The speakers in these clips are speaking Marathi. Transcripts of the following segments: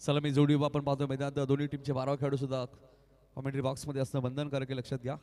चला मी जोडी आपण पाहतो मैदानात दोन्ही टीमचे 12 खेळाडू सुद्धा कमेंट्री बॉक्समध्ये असणं बंधनकारक आहे, लक्षात घ्या.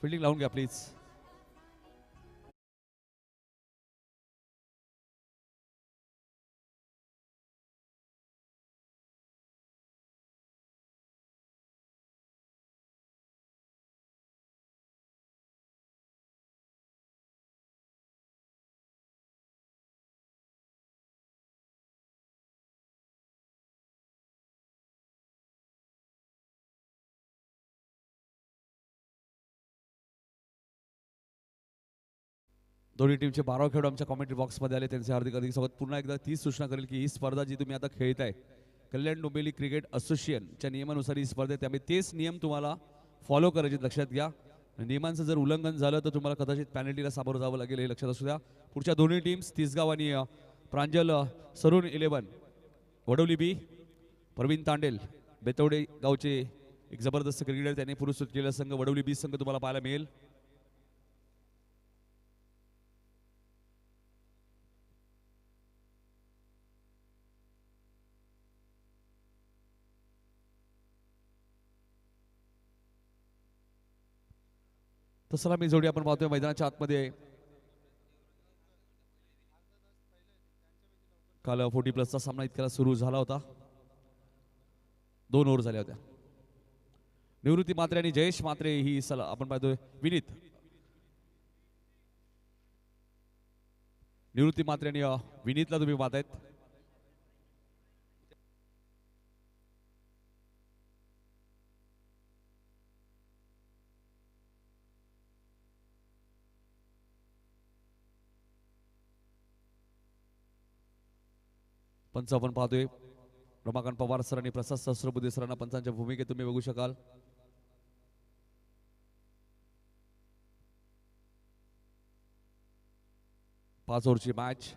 फिल्डिंग लावून घ्या प्लीज. दोन्ही टीमचे 12 खेळाडू आमच्या कमेंट्री बॉक्समध्ये आले, त्यांचे हार्दिक हार्दिक स्वागत. पुन्हा एकदा तीच सूचना करेल की ही स्पर्धा जी तुम्ही आता खेळताय कल्याण डोंबिवली क्रिकेट असोसिएशनच्या नियमानुसार ही स्पर्धा आहे, त्यामुळे तेच नियम तुम्हाला फॉलो करायचे, लक्षात घ्या. नियमांचं जर उल्लंघन झालं तर तुम्हाला कदाचित पॅनल्टीला सामोरं जावं लागेल, हे लक्षात असू द्या. पुढच्या दोन्ही टीम्स तिसगाव आणि प्रांजल सरून 11 वडवली बी, प्रवीण तांडेल बेतवडे गावचे एक जबरदस्त क्रिकेटर, त्याने पुरस्कृत केलेला संघ वडवली बी संघ तुम्हाला पाहायला मिळेल. तसला मी जोडी आपण पाहतोय मैदानाच्या आतमध्ये. काल 40+ सामना इतक्याला सुरू झाला होता, 2 ओव्हर झाल्या होत्या. निवृत्ती मात्रे आणि जयेश मात्रे ही आपण पाहतोय. निवृत्ती मात्रे आणि विनीतला तुम्ही पाहतायत. पंच आपण पाहतोय रमाकांत पवार सर आणि प्रसाद सहस्रबुद्धे सरांना पंचांच्या भूमिकेत तुम्ही बघू शकाल. पाच ओव्हरची मॅच.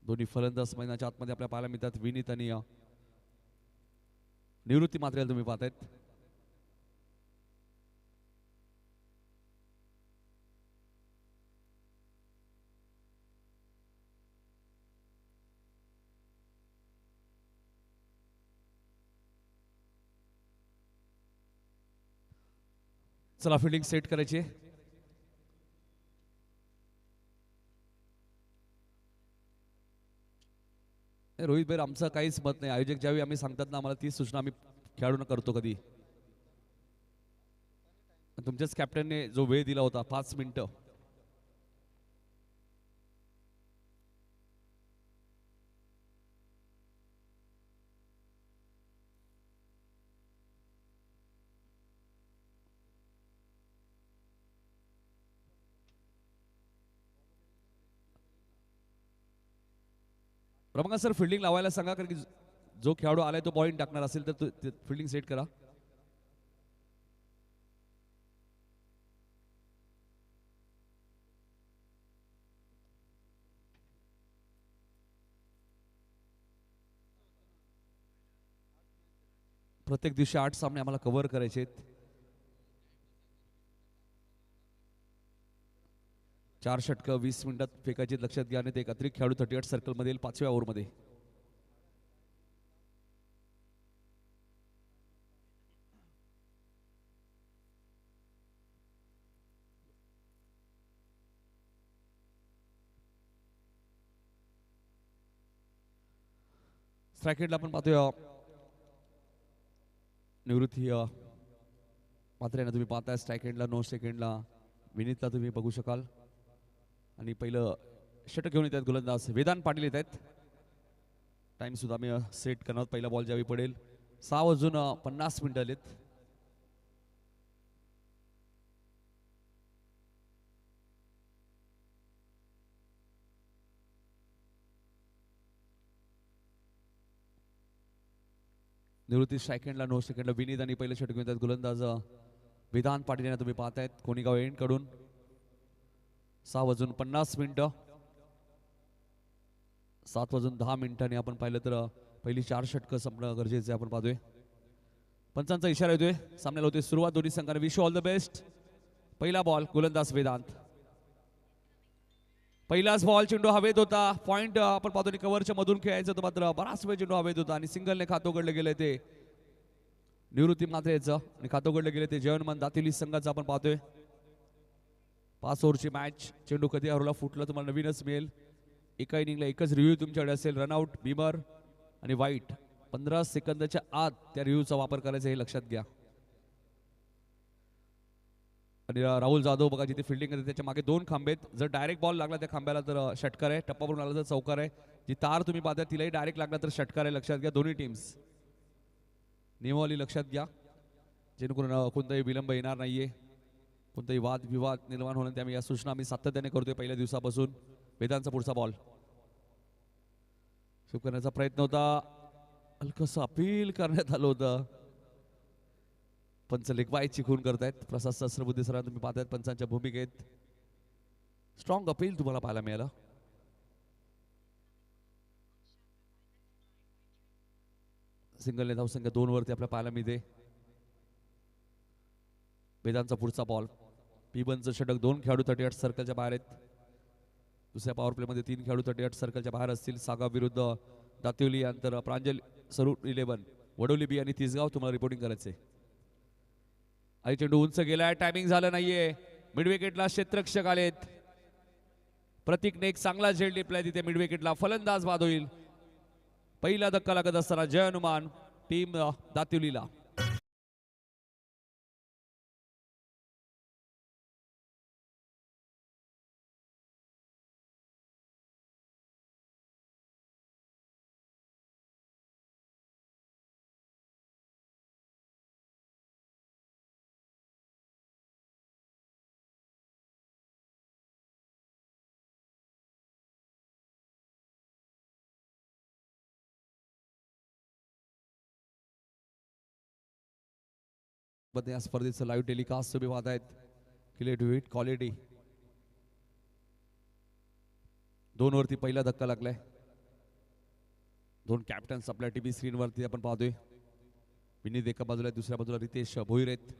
दोन्ही फलंदाज मैदानाच्या आतमध्ये आपल्या पाहायला मिळतात. विनीत आणि निवृत्ती मात्रेला तुम्ही पाहतायत. चला फिल्डिंग सेट करायची. रोहित भाई आमचं काहीच मत नाही. आयोजक ज्यावेळी आम्ही सांगतात ना आम्हाला तीच सूचना आम्ही खेळाडूंना करतो. कधी तुमच्याच कॅप्टनने जो वेळ दिला होता 5 मिनिटं, रमाकांत सर फिल्डिंग लावायला सांगा, कारण की जो खेळाडू आलाय तो पॉइंट टाकणार असेल तर फिल्डिंग सेट करा. प्रत्येक दिवशी 8 सामने आम्हाला कव्हर करायचे आहेत. 4 षटकं 20 मिनिटात फेकायची, लक्षात घ्या. आणि ते एक अतिरिक्त खेळाडू 38 सर्कलमध्ये येईल 5व्या ओव्हरमध्ये. स्ट्राईक रेटला आपण पाहतोय निवृत्ती मात्र आहे ना तुम्ही पाहताय स्ट्राईक एंडला 9 सेकंडला विनीतला तुम्ही बघू शकाल आणि पहिलं षटक घेऊन येत आहेत गोलंदाज वेदांत पाटील येत आहेत. टाइम सुद्धा आम्ही सेट करणार पहिला बॉल ज्यावेळी पडेल 6:50 आलेत. निवृत्ती सेकंडला 9 सेकंडला विनीत आणि पहिलं षटक घेऊन येतात गोलंदाज वेदांत पाटील यांना तुम्ही पाहतायत कोणीगाव एंड कडून 6:50 7:10 आपण पाहिलं तर पहिली 4 षटकं संपणं गरजेचं आहे. आपण पाहतोय पंचांचा इशारा येतोय सामन्याला होते सुरुवात दोन्ही संघाने. Wish all the best. पहिला बॉल गोलंदाज वेदांत. पहिलाच बॉल चेंडू हवेत होता. पॉइंट आपण पाहतो कव्हरच्या मधून खेळायचं होतं मात्र बराच वेळ चेंडू हवेत होता आणि सिंगलने खातं उघडलं गेलं ते निवृत्ती मात्रेचं आणि खातं उघडलं गेलं ते जयवंतमान दातिवली संघाचं. आपण पाहतोय 5 ओव्हरची मॅच. चेंडू कधी हरवला फुटला तुम्हाला नवीनच मिळेल. एका इनिंगला एकच रिव्ह्यू तुमच्याकडे असेल. रनआउट बीमर आणि वाईट 15 सेकंदाच्या आत त्या रिव्ह्यूचा वापर करायचा हे लक्षात घ्या. आणि राहुल जाधव बघा जिथे फिल्डिंग करते त्याच्या मागे 2 खांबे आहेत. जर डायरेक्ट बॉल लागला त्या खांब्याला तर षटकार आहे. टप्पावरून आला तर चौकार आहे. जी तार तुम्ही पाहता तिलाही डायरेक्ट लागला तर षटकार आहे. लक्षात घ्या दोन्ही टीम्स. नियमावली लक्षात घ्या जेणेकरून कोणताही विलंब येणार नाहीये. कोणताही वाद विवाद निर्माण होणार त्यामुळे या सूचना आम्ही सातत्याने करतोय पहिल्या दिवसापासून. वेदांतचा पुढचा बॉल स्वीप करण्याचा प्रयत्न होता. हलकस अपील करण्यात आलं होतं. पंच लेखवायची खून करतायत. प्रसाद सहस्रबुद्धे सरांना तुम्ही पाहतायत पंचांच्या भूमिकेत. स्ट्रॉंग अपील तुम्हाला पाहायला मिळालं. सिंगलने धावसंख्या 2 वरती आपल्याला पाहायला मिळते. वेदांतचा पुढचा बॉल. पिबनचं षटक 2 खेळाडू 38 सर्कलच्या बाहेर आहेत. दुसऱ्या पॉवर प्लेमध्ये 3 खेळाडू 38 सर्कलच्या बाहेर असतील. सागा विरुद्ध दातिवली यांतर प्रांजल सरू 11 वडोली बी आणि तिसगाव तुम्हाला रिपोर्टिंग करायचंय. आई चेंडू उंच गेलाय. टायमिंग झालं नाहीये. मिड विकेटला क्षेत्ररक्षक आलेत. प्रतीकने एक चांगला झेल टिपलाय तिथे मिड विकेटला. फलंदाज बाद होईल. पहिला धक्का लागत असताना जय हनुमान टीम दातिवलीला. या स्पर्धेचं लाईव्ह टेलिकास्ट तुम्ही पाहत आहेत. क्लिअर क्वालिटी 2 वरती पहिला धक्का लागलाय. 2 कॅप्टन्स आपल्या टीव्ही स्क्रीन वरती आपण पाहतोय. विनीत एका बाजूला दुसऱ्या बाजूला रितेश भोईर आहेत.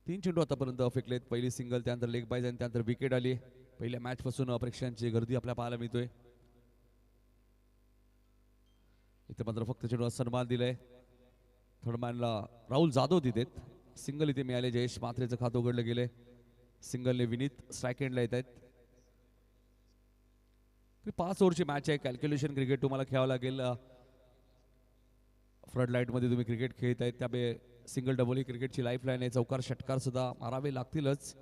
तीन चेंडू आतापर्यंत फेकलेत. पहिली सिंगल त्यानंतर लेग बाईज आणि त्यानंतर विकेट आली. पहिल्या मॅच पासून प्रेक्षकांची गर्दी आपल्याला पाहायला मिळतोय. इथे मात्र फक्त चेंडूला सन्मान दिलाय. थर्डमॅनला राहुल जाधव तिथे. सिंगल इथे मिळाले. जयेश मात्रेचं खातं उघडलं गेले. सिंगलने विनीत स्ट्राईक एंडला येत आहेत. 5 ओव्हरची मॅच आहे. कॅल्क्युलेशन क्रिकेट तुम्हाला खेळावं लागेल. फ्रंट लाईट मध्ये तुम्ही क्रिकेट खेळत आहेत त्यामुळे सिंगल डबल ही क्रिकेटची लाईफ लाईन आहे. चौकार षटकार सुद्धा मारावे लागतीलच.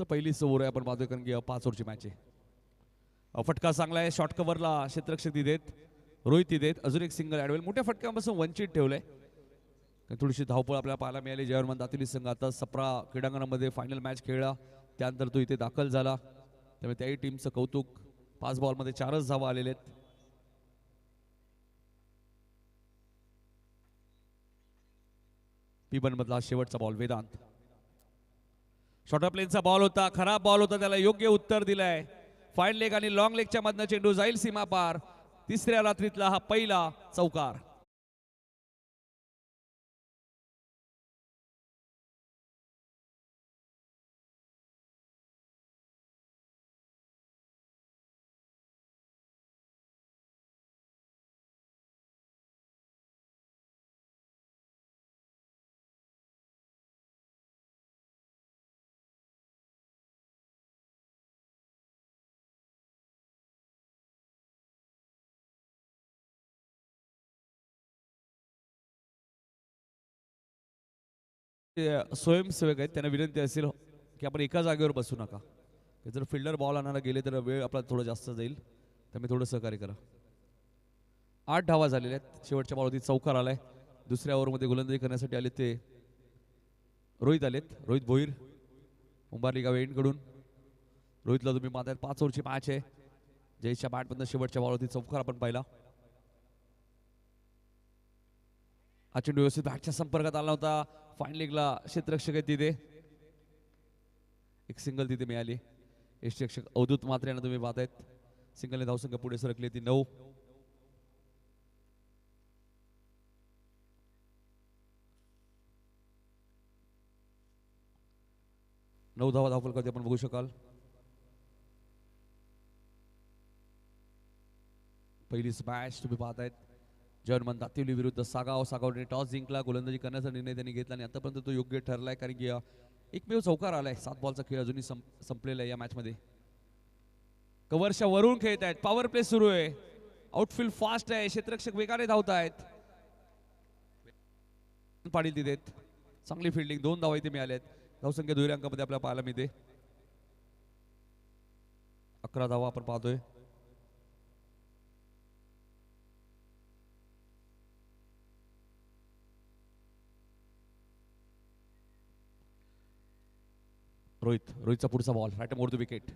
पहिलीच ओव्हर आहे आपण पाहतोय कारण की 5 ओव्हरची मॅच आहे. फटका चांगला आहे. शॉर्ट कव्हरला क्षेत्ररक्षक देत रोहित देत. अजून एक सिंगल ऍड होईल. मोठ्या फटक्यापासून वंचित ठेवलंय. थोडीशी धावपळ आपल्याला पाहायला मिळाली. जयवंतमान दातिवली संघ आता सप्रा क्रीडांगणामध्ये फायनल मॅच खेळला. त्यानंतर तो इथे दाखल झाला त्यामुळे त्याही टीमचं कौतुक. 5 बॉलमध्ये 4च धावा आलेले आहेत. पिबन मधला शेवटचा बॉल वेदांत. शॉर्ट प्लेनचा बॉल होता. खराब बॉल होता. त्याला योग्य उत्तर दिलंय. फाईन लेग आणि लॉंग लेगच्या मधनं चेंडू जाईल सीमा पार. तिसऱ्या रात्रीतला हा पहिला चौकार. स्वयंसेवक आहेत त्यांना विनंती असेल की आपण एका जागेवर बसू नका. जर फिल्डर बॉल आणायला गेले तर वेळ आपला थोडं जास्त जाईल, त्यामुळे थोडं सहकार्य करा. 8 धावा झालेल्या आहेत. शेवटच्या बॉलवरती चौकार आलाय. दुसऱ्या ओव्हरमध्ये गोलंदाजी करण्यासाठी आले ते रोहित आलेत. रोहित भोईर उंबारली गाव एंडकडून. रोहितला तुम्ही पाहताय 5 ओव्हरची मॅच आहे. जयेशच्या बॅटमधनं शेवटच्या बॉलवरती चौकार आपण पाहिला. हा चेंडू व्यवस्थित बॅटच्या संपर्कात आला होता. फाईन लेगला क्षेत्ररक्षक आहेत तिथे. एक सिंगल तिथे मिळाली. यष्टीरक्षक अवधूत मात्रे यांना तुम्ही पाहतायत. सिंगलने धावसंख्या पुढे सरकली ती 9. धावा धावफलकावरती आपण बघू शकाल. पहिलीच मॅच तुम्ही पाहतायत. जर्मन दातिवली विरुद्ध सागाव. सागावने टॉस जिंकला. गोलंदाजी करण्याचा निर्णय त्यांनी घेतला आणि आतापर्यंत तो योग्य ठरलाय, कारण की एकमेव चौकार आलाय. 7 बॉलचा खेळ अजूनही संपलेला आहे या मॅच मध्ये. कव्हरच्या वरून खेळत आहेत. पॉवर प्ले सुरू आहे. आउटफील्ड फास्ट आहे. क्षेत्ररक्षक वेगाने धावत आहेत. पाडील तिथे चांगली फिल्डिंग. 2 धावा इथे मिळाल्या आहेत. धावसंख्या दुहेरी अंकामध्ये आपल्याला पाहायला मिळते. 11 धावा आपण पाहतोय. रोहितचा पुढचा ball right more the wicket.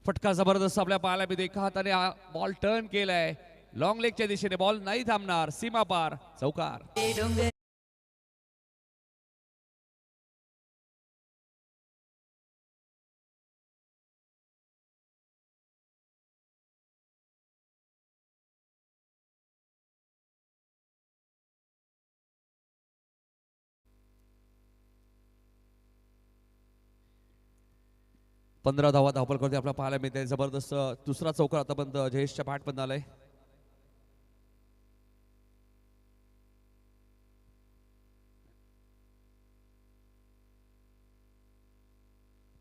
फटका जबरदस्त आपल्या पाहायला मिळते. एका हाताने हा बॉल टर्न केलाय लॉंग लेगच्या दिशेने. बॉल नाही थांबणार. सीमा पार. चौकार. 15 धावा धावफलकावरती आपल्याला पाहायला मिळते. जबरदस्त दुसरा चौकार आतापर्यंत जयेशच्या बॅटमधून आलाय.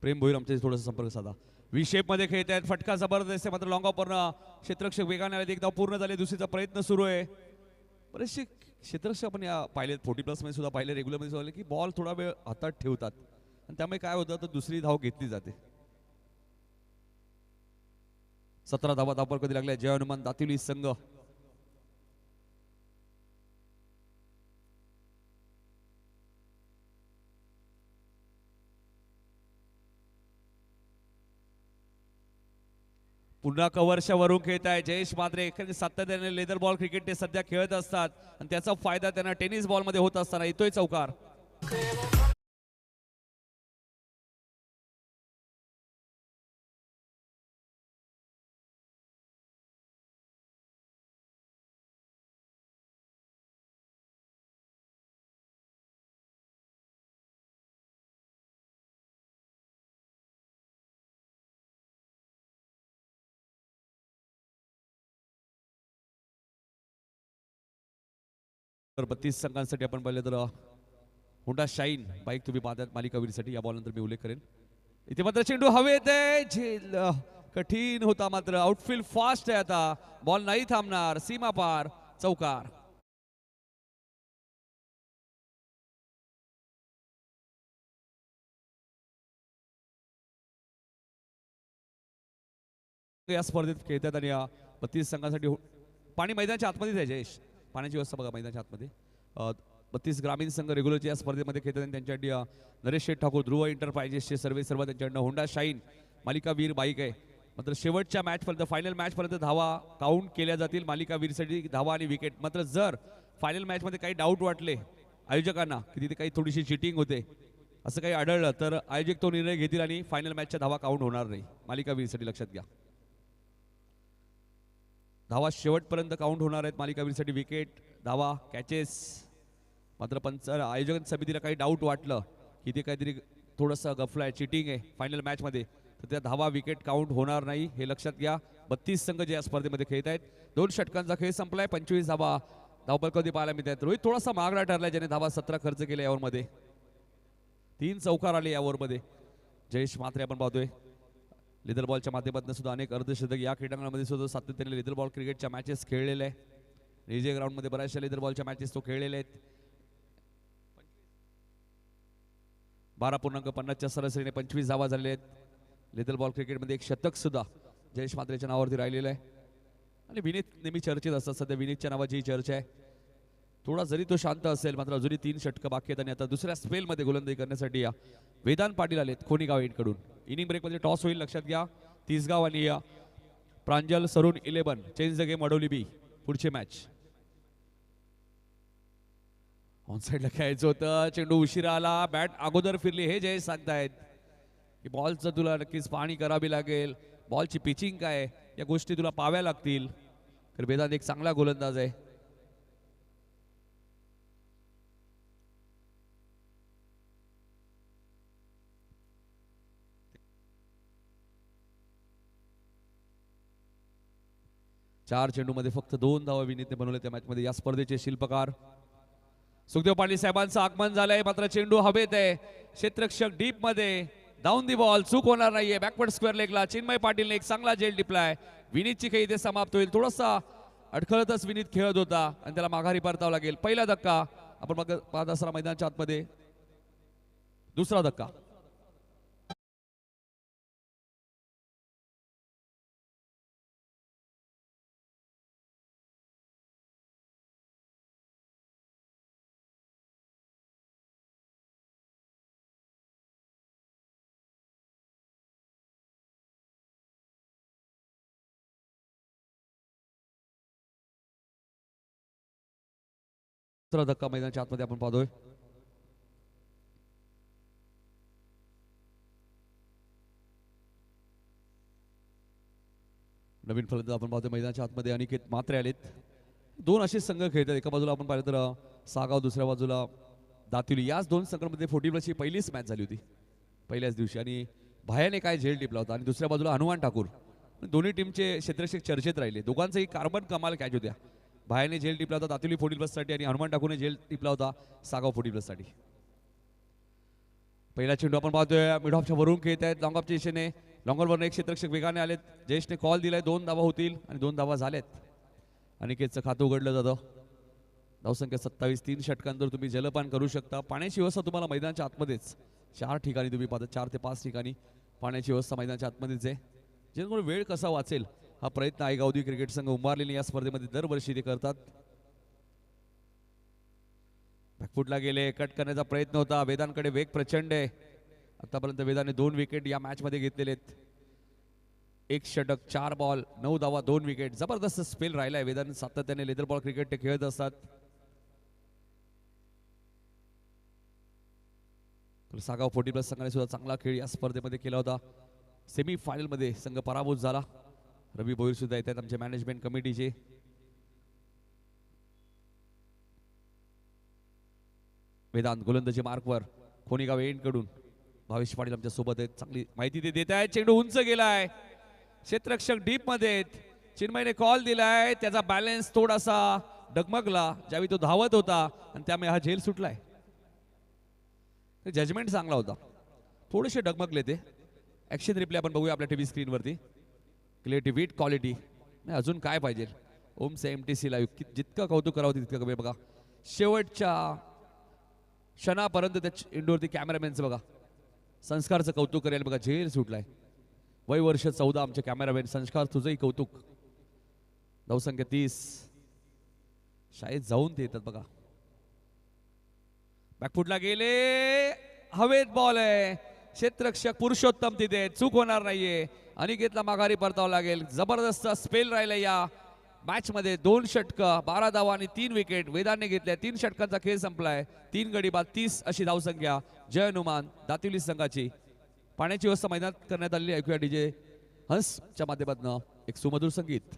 प्रेम भोईर आमच्याशी थोडासा संपर्क साधा. वी शेप मध्ये खेळत आहेत. फटका जबरदस्त आहे, मात्र लॉंग ऑफर क्षेत्ररक्षक वेगाने आले. एक धाव पूर्ण झाले. दुसरीचा प्रयत्न सुरू आहे. बरेचसे क्षेत्ररक्षक आपण या पाहिलेत 40+ मध्ये सुद्धा पाहिले, रेग्युलर मध्ये सुद्धा, की बॉल थोडा वेळ हातात ठेवतात आणि त्यामुळे काय होतं तर दुसरी धाव घेतली जाते. 17 धावा धावफलक कधी लागल्या जय हनुमान दातिवली संघ. पुन्हा कव्हरच्या वरून खेळत आहे जयेश मात्रे. सातत्याने लेदर बॉल क्रिकेट ते सध्या खेळत असतात आणि त्याचा फायदा त्यांना टेनिस बॉल मध्ये होत असताना येतोय चौकार. तर 32 संघांसाठी आपण पाहिलं तर होंडा शाईन बाईक तुम्ही पाहतात मालिकावीरसाठी. या बॉलनंतर मी उल्लेख करेन. इथे मात्र चेंडू हवेत आहे. झेल कठीण होता, मात्र आउटफील्ड फास्ट आहे. आता बॉल नाही थांबणार. सीमा पार. चौकार. या स्पर्धेत खेळतात आणि या 32 संघांसाठी पाणी मैदानाच्या आतमध्येच आहे जयेश. पाण्याची व्यवस्था बघा मैदानाच्या आतमध्ये. 32 ग्रामीण संघ रेग्युलरच्या या स्पर्धेमध्ये खेळतात आणि त्यांच्यासाठी नरेश शेठ ठाकूर ध्रुव एंटरप्राइजेसचे सर्व त्यांच्याकडनं होंडा शाईन मालिका वीर बाईक आहे. मात्र शेवटच्या मॅच पर्यंत फायनल मॅच पर्यंत धावा काउंट केल्या जातील मालिका वीरसाठी. धावा आणि विकेट. मात्र जर फायनल मॅच मध्ये काही डाऊट वाटले आयोजकांना की तिथे काही थोडीशी चिटिंग होते असं काही आढळलं तर आयोजक तो निर्णय घेतील आणि फायनल मॅचच्या धावा काउंट होणार नाही मालिका वीरसाठी. लक्षात घ्या. धावा शेवटपर्यंत काउंट होणार आहेत मालिकावीरसाठी. विकेट, धावा, कॅचेस. मात्र आयोजन समितीला काही डाऊट वाटलं की ते काहीतरी थोडंसं गफलं आहे, चिटिंग आहे फायनल मॅचमध्ये, तर त्या धावा विकेट काउंट होणार नाही हे लक्षात घ्या. 32 संघ जे या स्पर्धेमध्ये खेळत आहेत. 2 षटकांचा खेळ संपलाय. 25 धावा धावफलकावरती पाहायला मिळतात. रोहित थोडासा महागडा ठरलाय, ज्याने धावा 17 खर्च केले या ओव्हरमध्ये. 3 चौकार आले या ओव्हरमध्ये. जयेश मात्रे आपण पाहतोय. लेदर बॉलच्या माध्यमातून सुद्धा अनेक अर्धशतक या क्रीडांगणामध्ये सुद्धा सातत्याने लेदर बॉल क्रिकेटच्या मॅचेस खेळलेले आहे. एजे ग्राउंडमध्ये बऱ्याचशा लेदर बॉलच्या मॅचेस तो खेळलेले आहेत. 12.50च्या सरासरीने 25 धावा झालेल्या आहेत. लिटल बॉल क्रिकेटमध्ये एक शतक सुद्धा जयेश म्हात्रेच्या नावावरती राहिलेलं आहे. आणि विनीत नेहमी चर्चेत असतात. सध्या विनीतच्या नावाची ही चर्चा आहे. थोडा जरी तो शांत असेल मात्र अजूनही 3 षटकं बाकी आहेत आणि आता दुसऱ्या स्पेलमध्ये गोलंदाजी करण्यासाठी या वेदांत पाटील आलेत खोनीगाव एंडकडून. इनिंग ब्रेकमध्ये टॉस होईल, लक्षात घ्या. तिसगाव आणि या प्रांजल सरून 11 चेंज द गेम अडवली बी पुढची मॅच. ऑन साईडला खेळायचं होतं, चेंडू उशिरा आला, बॅट अगोदर फिरली हे जयेश सांगतायत की बॉलचं तुला नक्कीच पाहणी करावी लागेल. बॉलची पिचिंग काय या गोष्टी तुला पाहाव्या लागतील. तर वेदांत एक चांगला गोलंदाज आहे. चार चेंडूमध्ये फक्त 2 धावा विनीतने बनवले त्या मॅचमध्ये. या स्पर्धेचे शिल्पकार सुखदेव पाटील साहेबांचं आगमन झालंय. मात्र चेंडू हवेत आहे, क्षेत्ररक्षक डीप मध्ये, डाऊन दी बॉल, चूक होणार नाहीये. बॅकवर्ड स्क्वेअर लेगला चिन्मय पाटीलने एक चांगला झेल टिपलाय. विनीतची खेळी इथे समाप्त होईल. थोडासा अडखळतच विनीत खेळत होता आणि त्याला माघारी परतावं लागेल. पहिला धक्का आपण पाहत असताना मैदानाच्या आतमध्ये. दुसरा धक्का. दुसरा धक्का मैदानाच्या आतमध्ये आपण पाहतोय. नवीन फलंदाज आपण पाहतोय मैदानाच्या आतमध्ये अनिकेत म्हात्रे आलेत. 2 असे संघ खेळतात. एका बाजूला आपण पाहिलं तर सागाव, दुसऱ्या बाजूला दातिवली. याच 2 संघांमध्ये 40 पहिलीच मॅच झाली होती पहिल्याच दिवशी आणि भायाने काय झेल टिपला होता आणि दुसऱ्या बाजूला हनुमान ठाकूर. दोन्ही टीमचे क्षेत्ररक्षक चर्चेत राहिले. दोघांचेही कार्बन कमाल कॅच होत्या. भायाने झेल टिपला होता दातिवली 40+ साठी आणि हनुमान ठाकूरने झेल टिपला होता सागाव 40+ साठी. पहिला चेंडू आपण पाहतोय मिड ऑफच्या वरून खेळत आहेत लॉंग ऑफच्या दिशेने. लॉंगरवरनं एक क्षेत्ररक्षक वेगाने आलेत. जयेशने कॉल दिलाय, 2 धावा होतील आणि 2 धावा झाल्यात. अनिकेतचं खातं उघडलं जातं. धावसंख्या 27. 3 षटकांवर तुम्ही जलपान करू शकता. पाण्याची व्यवस्था तुम्हाला मैदानाच्या आतमध्येच 4 ठिकाणी तुम्ही पाहता. 4 ते 5 ठिकाणी पाण्याची व्यवस्था मैदानाच्या आतमध्येच आहे. जेणेकरून वेळ कसा वाचेल हा प्रयत्न आयगावदी क्रिकेट संघ उंबारलेली या स्पर्धेमध्ये दरवर्षी ते करतात. बॅकफुटला गेले, कट करण्याचा प्रयत्न होता. वेदांकडे वेग प्रचंड आहे. आतापर्यंत वेदाने 2 विकेट या मॅच मध्ये घेतलेले आहेत. 1 षटक, 4 बॉल, 9 धावा, 2 विकेट. जबरदस्त स्पेल राहिलाय. वेदांत सातत्याने लेदर बॉल क्रिकेट ते खेळत असतात. सागाव 40+ संघाने सुद्धा चांगला खेळ या स्पर्धेमध्ये केला होता. सेमी फायनल मध्ये संघ पराभूत झाला. रवी भोईर सुद्धा येतात आमचे मॅनेजमेंट कमिटीचे. वेदांत गोलंदाजी मार्कवर खोनीगाव एंड कडून भावेश पाटील आमच्या सोबत आहेत. चांगली माहिती ते देत आहेत. चेंडू उंच गेलाय, क्षेत्ररक्षक डीप मध्ये आहेत. चिन्मयने कॉल दिलाय, त्याचा बॅलन्स थोडासा डगमगला ज्यावेळी तो धावत होता आणि त्यामुळे हा झेल सुटलाय. जजमेंट चांगला होता, थोडेसे डगमगले ते. ऍक्शन रिप्ले आपण बघूया आपल्या टीव्ही स्क्रीनवरती. Clarity, with quality. नाही अजून काय पाहिजे. ओमचे MTC लाईव्ह जितकं कौतुक करावं तितकं कमी. बघा शेवटच्या क्षणापर्यंत त्या इंडोरती कॅमेरामॅनचं बघा संस्कारचं कौतुक करेल. बघा झेल सुटलाय. वय वर्ष 14 आमचे कॅमेरामॅन. संस्कार तुझंही कौतुक. धावसंख्या 30. शाळेत जाऊन ते येतात बघा. बॅकफुटला गेले, हवेत बॉल आहे. क्षेत्ररक्षक पुरुषोत्तम तिथे, चूक होणार नाहीये. अनिकेतला माघारी परतावं लागेल. जबरदस्त स्पेल राहिला या मॅच मध्ये. 2 षटकं, 12 धावा आणि 3 विकेट वेदांनी घेतल्या. 3 षटकांचा खेळ संपलाय. 3 गडी बाद 30 अशी धावसंख्या जय हनुमान दातिवली संघाची. पाण्याची व्यवस्था मैदानात करण्यात आलेली. ऐकूया DJ हंसच्या माध्यमातून एक सुमधुर संगीत.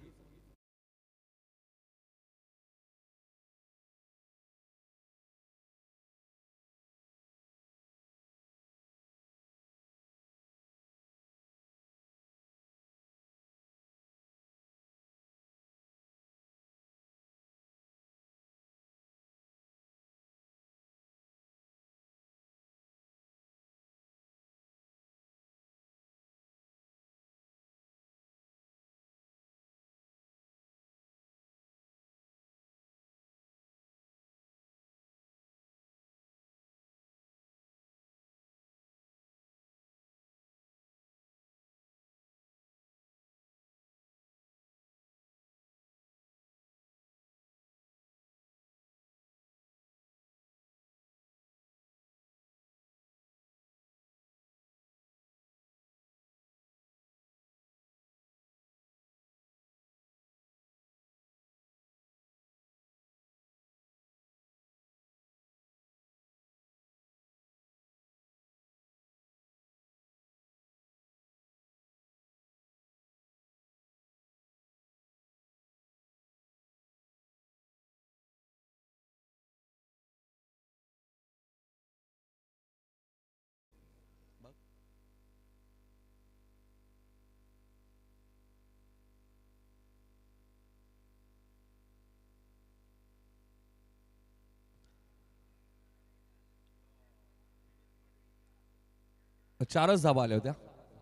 4च धावा आल्या होत्या.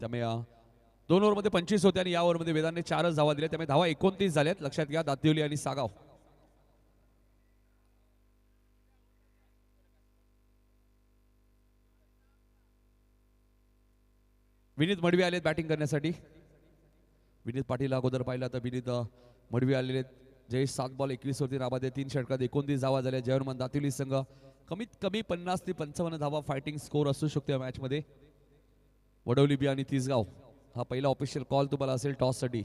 त्यामुळे 2 ओव्हरमध्ये 25 होत्या आणि या ओव्हरमध्ये वेदांतने 4च धावा दिल्या. त्यामुळे धावा 29 झाल्यात. लक्षात घ्या दातिवली आणि सागाव. विनीत मडवी आलेत बॅटिंग करण्यासाठी. विनीत पाटील अगोदर पाहिला तर विनीत मडवी आलेले. जयेश 7 बॉल 21 वरती नाबादे 3 षटकात 29 धावा झाल्या. जयहनुमान दातिवली संघ कमीत कमी 50 ते 55 धावा फायटिंग स्कोर असू शकतो या मॅच मध्ये. वडवली बी आणि तिसगाव हा पहिला ऑफिशियल कॉल तुम्हाला असेल टॉस साठी.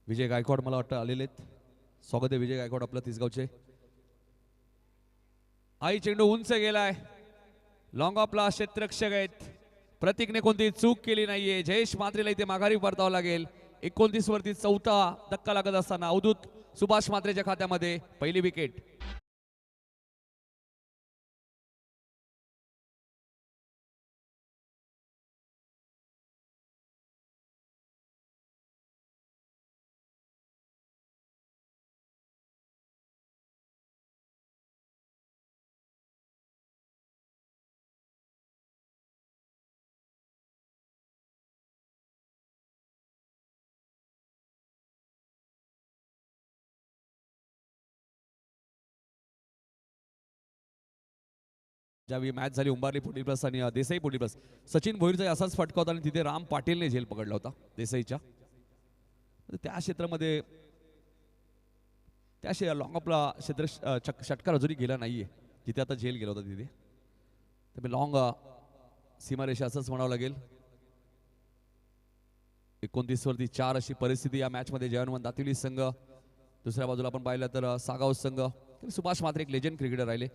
विजय गायकवाड मला वाटतं आलेले आहेत. स्वागत आहे विजय गायकवाड आपलं तिसगावचे. आई चेंडू उंच गेलाय. लॉंग ऑफला क्षेत्ररक्षक आहेत. प्रतीकने कोणती चूक केली नाहीये. जयेश मात्रेला इथे माघारी परतावं लागेल. 29 वरती चौथा धक्का लागत असताना अवधूत सुभाष मात्रेच्या खात्यामध्ये पहिली विकेट. ज्यावेळी मॅच झाली उंबारली 40+ आणि देसाई 40+, सचिन भोईरचा असाच फटका होता आणि तिथे राम पाटीलने झेल पकडला होता देसाईच्या. त्या क्षेत्रामध्ये त्या लॉंग ऑफला क्षेत्र षटकार अजूनही गेला नाहीये जिथे आता झेल गेला होता तिथे. त्यामुळे लॉंग सीमारेषा असंच म्हणावं लागेल. 29 वरती 4 अशी परिस्थिती या मॅच मध्ये. जयहनुमान दातिवली संघ. दुसऱ्या बाजूला आपण पाहिलं तर सागाव संघ. सुभाष मात्रे एक लेजंड क्रिकेटर राहिले.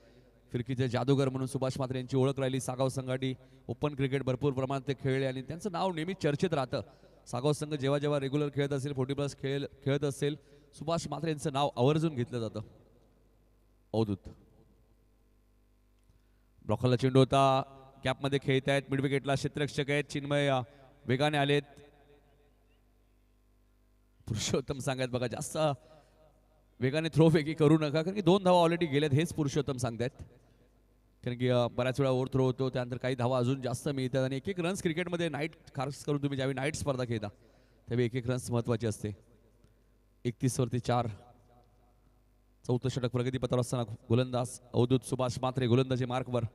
फिरकीचे जादूगर म्हणून सुभाष मात्रे यांची ओळख राहिली. सागाव संघाटी ओपन क्रिकेट भरपूर प्रमाणात ते खेळले आणि त्यांचं नाव नेहमी चर्चेत राहतं. सागाव संघ जेव्हा जेव्हा रेग्युलर खेळत असेल 40+ खेळत असेल सुभाष मात्रे यांचं नाव आवर्जून घेतलं जातं. अवधूत ब्लॉकला चेंडू होता. कॅपमध्ये खेळत आहेत. मिड विकेटला क्षेत्ररक्षक आहेत. चिन्मय वेगाने आलेत. पुरुषोत्तम सांगत बघा जास्त वेगाने थ्रो फेकी करू नका कारण की 2 धावा ऑलरेडी गेल्यात हेच पुरुषोत्तम सांगतायत. कारण की बऱ्याच वेळा ओव्हर थ्रो होतो त्यानंतर काही धावा अजून जास्त मिळतात आणि एक रन्स क्रिकेटमध्ये नाईट खास करून तुम्ही ज्यावेळी नाईट स्पर्धा खेळता त्यावेळी एक रन्स महत्वाची असते. 31 वरती 4. चौथं षटक प्रगतीपथावर असताना गोलंदाज अवधूत सुभाष मात्रे गोलंदाजी मार्कवर.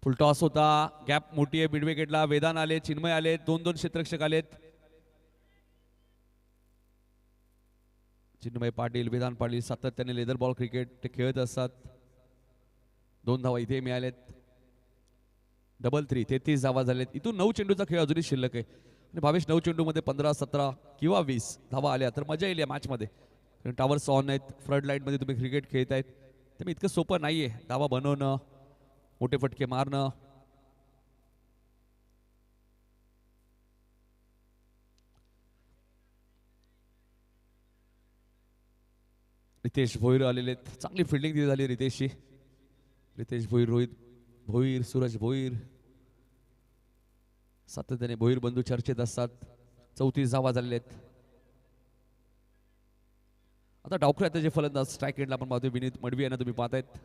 फुल टॉस होता. गॅप मोठी आहे. मिड विकेटला वेदान आले. चिन्मय आले. 2-2 क्षेत्ररक्षक आलेत. चिन्मय पाटील वेदांत पाटील सातत्याने लेदर बॉल क्रिकेट ते खेळत असतात. 2 धावा इथे मिळालेत. डबल 3 33 धावा झालेत. इथून 9 चेंडूचा खेळ अजूनही शिल्लक आहे आणि भावेश 9 चेंडूमध्ये 15 17 किंवा 20 धावा आल्या तर मजा येईल या मॅच मध्ये. कारण टावर्स ऑन आहेत. फ्रंट लाईट मध्ये तुम्ही क्रिकेट खेळतायत त्यामुळे इतकं सोपं नाहीये धावा बनवणं मोठे फटके मारणं. रितेश भोईर आलेले आहेत. चांगली फिल्डिंग तिथे झाली रितेशची. रितेश भोईर रोहित भोईर सूरज भोईर सातत्याने भोईर बंधू चर्चेत असतात. 34 धावा झालेले आहेत. आता डावखुऱ्यात जे फलंदाज स्ट्राईक एंडला आपण पाहतोय विनीत मडवी यांना तुम्ही पाहतायत.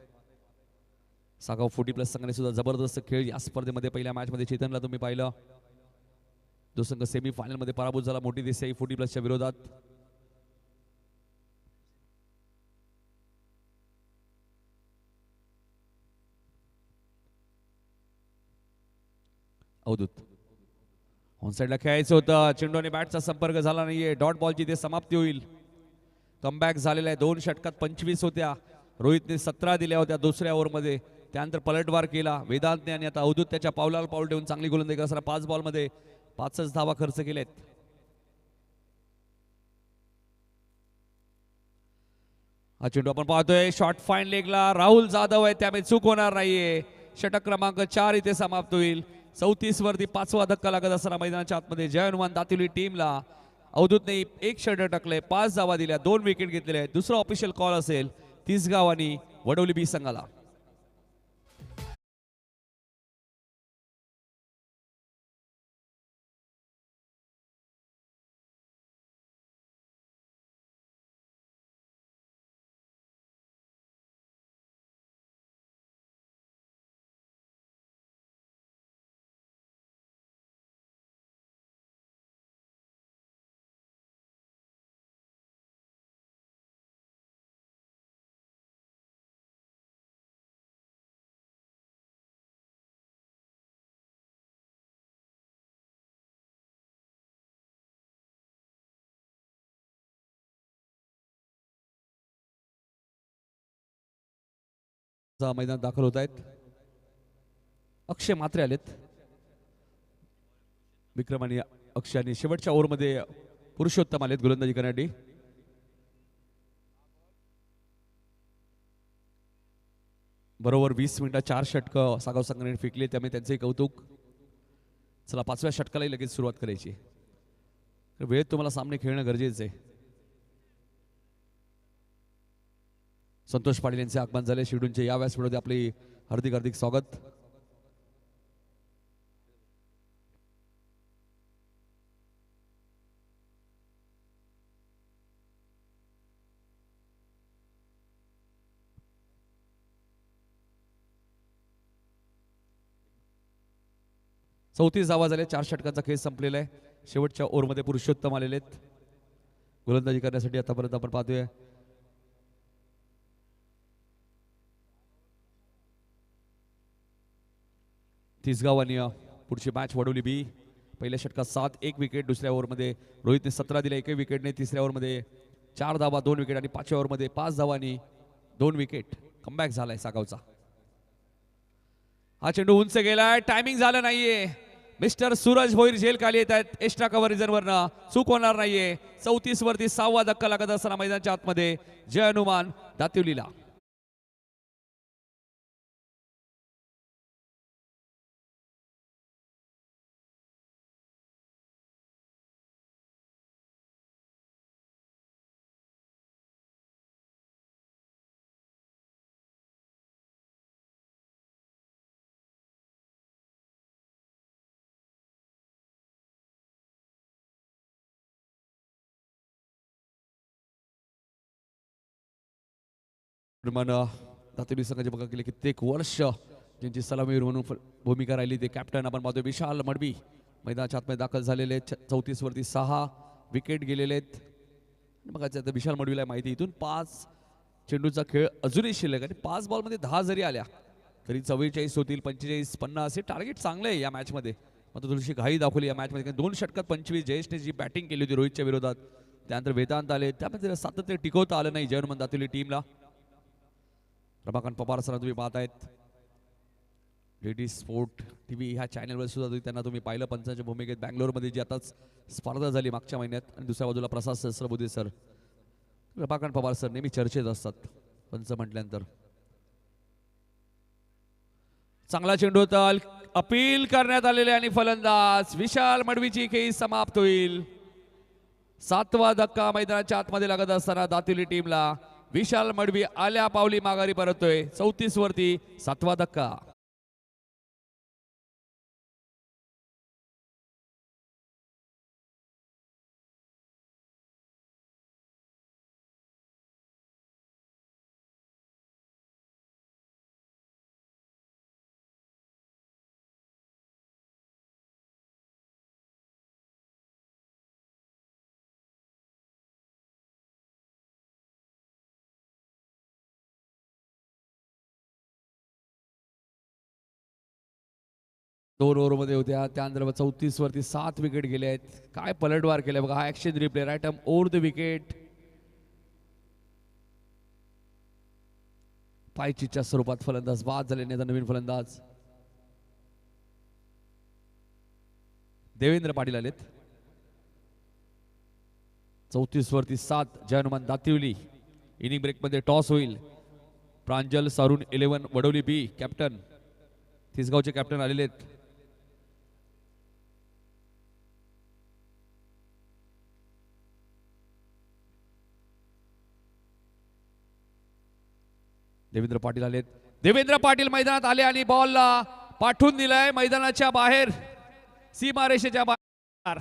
सागाव 40+ संघाने सुद्धा जबरदस्त खेळ या स्पर्धेमध्ये पहिल्या मॅच मध्ये चेतनला तुम्ही पाहिलं. जो संघ सेमी फायनल मध्ये पराभूत झाला मोठी देसाई 40+च्या विरोधात. अवधूत ऑन साईडला खेळायचं होतं. चेंडूने बॅटचा संपर्क झाला नाहीये. डॉट बॉलची ते समाप्ती होईल. कमबॅक झालेला आहे. 2 षटकात 25 होत्या. रोहितने 17 दिल्या होत्या दुसऱ्या ओव्हरमध्ये. त्यानंतर पलटवार केला वेदांतने आणि आता अवधूत त्याच्या पावलाला पाऊल ठेवून चांगली गोलंदाजी करताना 5 बॉलमध्ये 5च धावा खर्च केलेत. हा चेंडू आपण पाहतोय शॉर्ट फाईन लेगला राहुल जाधव आहे त्यामुळे चूक होणार नाहीये. षटक क्रमांक 4 इथे समाप्त होईल. 34 वरती 5वा धक्का लागत असताना मैदानाच्या आतमध्ये जय हनुमान दातिवली टीमला अवधूतने 1 षटक टाकले 5 धावा दिल्या 2 विकेट घेतलेले आहेत. दुसरा ऑफिशियल कॉल असेल तिसगाव आणि वडवली बी संघाला. मैदानात दाखल होत आहेत. अक्षय मात्रे आलेत. विक्रम आणि अक्षय आणि शेवटच्या ओव्हरमध्ये पुरुषोत्तम आलेत गोलंदाजी करण्यासाठी. बरोबर 20 मिनिटात 4 षटकं सागाव संघाने फेकले, त्यामुळे त्यांचे कौतुक. चला 5व्या षटकालाही लगेच सुरुवात करायची. वेळेत तुम्हाला सामने खेळणं गरजेचं आहे. संतोष पाटील यांचे आगमन झाले. शिवडूनचे या व्यासपीठावर आपले हार्दिक हार्दिक स्वागत. चौतीस धावा झाले. 4 षटकांचा खेळ संपलेला आहे. शेवटच्या ओव्हरमध्ये पुरुषोत्तम आलेले आहेत गोलंदाजी करण्यासाठी. आतापर्यंत आपण पाहतोय तिसगाव आणि पुढची मॅच वडवली बी. पहिल्या षटकात 7 1 विकेट. दुसऱ्या ओव्हरमध्ये रोहितने 17 दिले 1 विकेटने. तिसऱ्या ओव्हरमध्ये 4 धावा 2 विकेट आणि 5व्या ओव्हरमध्ये 5 धावा आणि 2 विकेट. कमबॅक झालाय सागावचा. हा चेंडू उंच गेलाय. टायमिंग झालं नाहीये. मिस्टर सूरज भोईर झेल खाली येत आहेत. एक्स्ट्रा कव्हर रिझनवरनं चूक होणार नाहीये. 34 वरती 6वा धक्का लागत असताना मैदानाच्या आतमध्ये जय हनुमान दातिवलीला. दातिवली संघाचे बघा गेले कित्येक वर्ष ज्यांची सलामीवीर म्हणून भूमिका राहिली ते कॅप्टन आपण पाहतोय विशाल मडवी मैदानाच्या आतमध्ये दाखल झालेले. 34 वरती 6 विकेट गेलेले आहेत. बघा आता विशाल मडवीला माहिती इथून 5 चेंडूचा खेळ अजूनही शिल्लक आणि 5 बॉलमध्ये 10 जरी आल्या तरी 44 होतील. 45 50 हे टार्गेट चांगलं आहे या मॅचमध्ये. मात्र थोडीशी घाई दाखवली या मॅचमध्ये. 2 षटकात 25 जयेशने जी बॅटिंग केली होती रोहितच्या विरोधात, त्यानंतर वेदांत आले, त्यामध्ये सातत्य टिकवता आलं नाही जय हनुमान दातिवली टीमला. रमाकांत पवार सर तुम्ही पाहतायत लेडीज स्पोर्ट टीव्ही ह्या चॅनलवर सुद्धा त्यांना तुम्ही पाहिलं पंचांच्या भूमिकेत. बँगलोरमध्ये जी आताच स्पर्धा झाली मागच्या महिन्यात. आणि दुसऱ्या बाजूला प्रसाद सहस्रबुद्धे सर, रमाकांत पवार सर नेहमी चर्चेत असतात पंच म्हटल्यानंतर. चांगला चेंडू होता. अपील करण्यात आलेले आणि फलंदाज विशाल मडवीची खेळी समाप्त होईल. 7वा धक्का मैदानाच्या आतमध्ये लागत असताना दातिवली टीमला विशाल मडवी आल्या पावली माघारी परततोय. 34 वरती 7वा धक्का. दोन ओव्हरमध्ये होत्या त्यानंतर 34 वरती 7 विकेट गेले आहेत. काय पलटवार केले बघा. हा action replay right arm over the wicket. पायचीच्या स्वरूपात फलंदाज बाद झाले. नवीन फलंदाज देवेंद्र पाटील आलेत. 34 वरती 7 जय हनुमान दातिवली. इनिंग ब्रेक मध्ये टॉस होईल. प्रांजल सारून 11 वडवली बी कॅप्टन. तिसगावचे कॅप्टन आलेले आहेत. देवेंद्र पाटील आलेत. देवेंद्र पाटील मैदानात आले आणि बॉलला पाठवून दिलाय मैदानाच्या बाहेर सीमारेषेच्या बाहेर.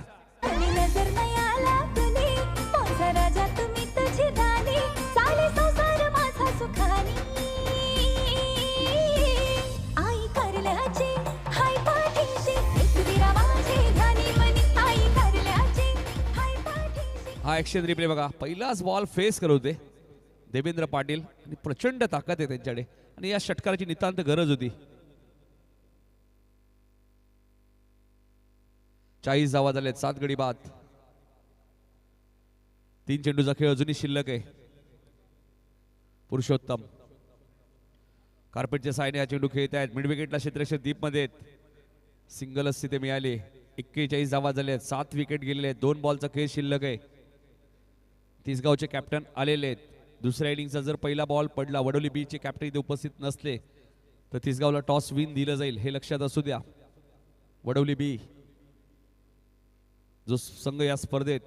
हा ऍक्शन रिप्ले बघा. पहिलाच बॉल फेस करत होते देवेंद्र पाटील आणि प्रचंड ताकद आहे त्यांच्याकडे आणि या षटकाराची नितांत गरज होती. 40 धावा झालेत. 7 गडी बाद. 3 चेंडूचा खेळ अजूनही शिल्लक आहे. पुरुषोत्तम कार्पेटच्या सायने हा चेंडू खेळत आहेत. मिड विकेटला क्षेत्ररक्षक दीपमध्ये सिंगलच तिथे मिळाले. 41 धावा झाले आहेत. 7 विकेट गेलेले आहेत. 2 बॉलचा खेळ शिल्लक आहे. तिसगावचे कॅप्टन आलेले आहेत. दुसऱ्या इनिंगचा जर पहिला बॉल पडला, वडोली बी चे कॅप्टन इथे उपस्थित नसले तर तिसगावला टॉस विन दिलं जाईल, हे लक्षात असू द्या. वडोली बी जो संघ या स्पर्धेत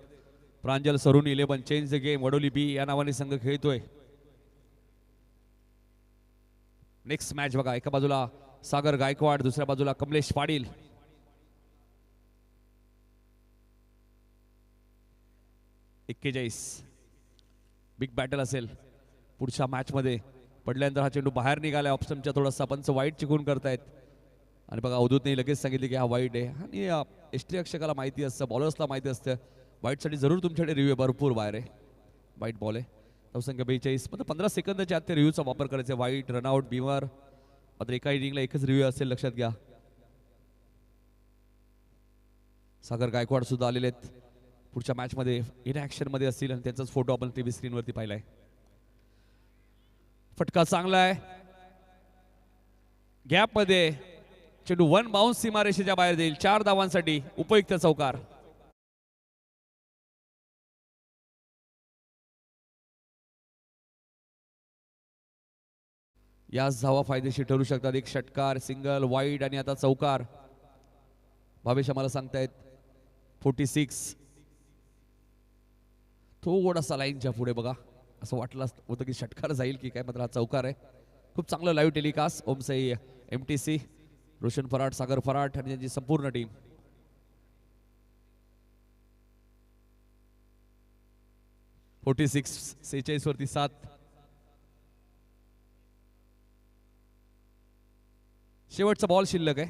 प्रांजल सरून 11 चेंज द गेम वडोली बी या नावाने संघ खेळतोय. नेक्स्ट मॅच बघा. एका बाजूला सागर गायकवाड, दुसऱ्या बाजूला कमलेश पाटील. 41 बिग बॅटल असेल पुढच्या मॅच मध्ये. पडल्यानंतर हा चेंडू बाहेर निघाला. ऑप्शनच्या थोडासा पंच वाईट चिकून करतायत आणि बघा अवधूतने लगेच सांगितले की हा वाईट आहे. आणि एसटी रक्षकाला माहिती असतं, बॉलर्सला माहिती असतं वाईटसाठी जरूर तुमच्याकडे रिव्ह्यू भरपूर बाहेर आहे. वाईट बॉल आहे. धावसंख्या 42. म्हणजे 15 सेकंदाच्या आत त्या रिव्ह्यूचा वापर करायचा. वाईट, रनआउट, बिमर. मात्र एका इनिंगला एकच रिव्ह्यू असेल, लक्षात घ्या. सागर गायकवाड सुद्धा आलेले आहेत पुढच्या मॅच मध्ये, इन ऍक्शन मध्ये असतील आणि त्यांचाच फोटो आपण टीव्ही स्क्रीनवरती पाहिलाय. फटका चांगला आहे. गॅप मध्ये चेंडू 1 बाउन्स सीमारेषेच्या बाहेर जाईल. 4 धावांसाठी उपयुक्त चौकार. याच धावा फायदेशीर ठरू शकतात. एक षटकार, सिंगल, वाईड आणि आता चौकार. भावेश आम्हाला सांगतायत 46. थोडासा लाईनच्या पुढे बघा, असं वाटलं होतं की षटकार जाईल की काय, मात्र हा चौकार आहे. खूप चांगलं live telecast. Omsai MTC, Roshan Farat, Sagar Farat आणि त्यांची संपूर्ण टीम. फोर्टी 46 वरती 7. शेवटचा बॉल शिल्लक आहे.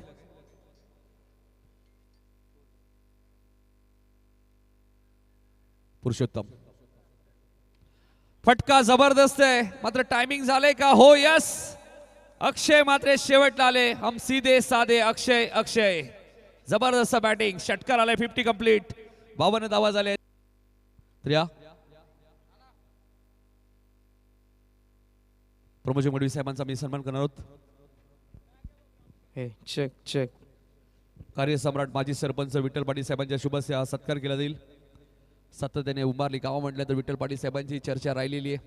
पुरुषोत्तम. फटका जबरदस्त आहे, मात्र टायमिंग झाले का? हो, यस. अक्षय मात्र शेवटला आले. हम सीधे साधे अक्षय. अक्षय जबरदस्त बॅटिंग. षटकार आलाय. 50 कंप्लीट. 52 धावा झाले. तर या प्रमोद मडवी साहेबांचा मी सन्मान करणार आहोत. Check check. कार्यसम्राट माजी सरपंच विठ्ठल पाटील साहेबांच्या शुभ हस्ते हा सत्कार केला जाईल. सातत्याने उभारली गाव म्हटलं तर विठ्ठल पाटील साहेबांची चर्चा राहिलेली आहे.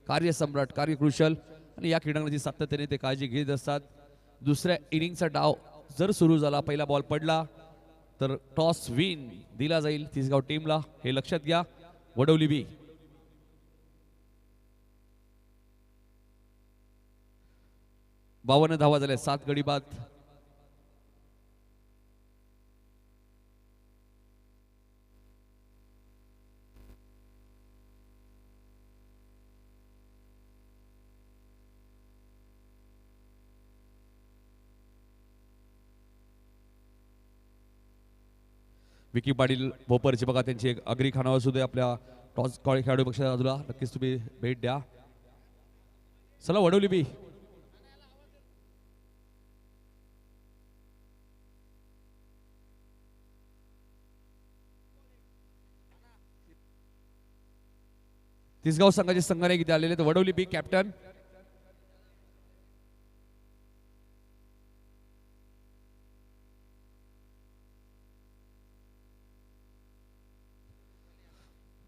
कार्यसम्राट, कार्यकुशल आणि या क्रीडांची सातत्याने ते काळजी घेत असतात. दुसऱ्या इनिंगचा डाव जर सुरू झाला, पहिला बॉल पडला तर टॉस विन दिला जाईल तिसगाव टीमला, हे लक्षात घ्या. वडोली बी 52 धावा झाल्या. 7 गडी बाद. विकी पाटील भोपरचे बघा, त्यांची एक अग्री खानावर सुद्धा आपल्या टॉस खेळाडू पक्षाच्या बाजूला नक्कीच तुम्ही भेट द्या. चला वडोली बी. तिसगाव संघाचे संघाने किती आलेले तर वडोली बी कॅप्टन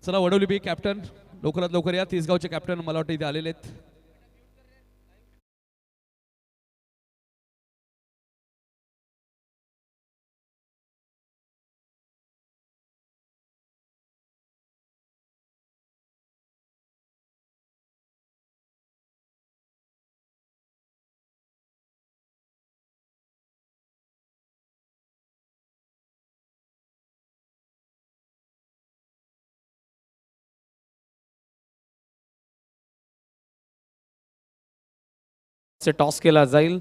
चला वडोली बी कॅप्टन लवकरात लवकर या. तिसगावचे कॅप्टन मला वाटतं इथे आलेले आहेत. टॉस केला जाईल.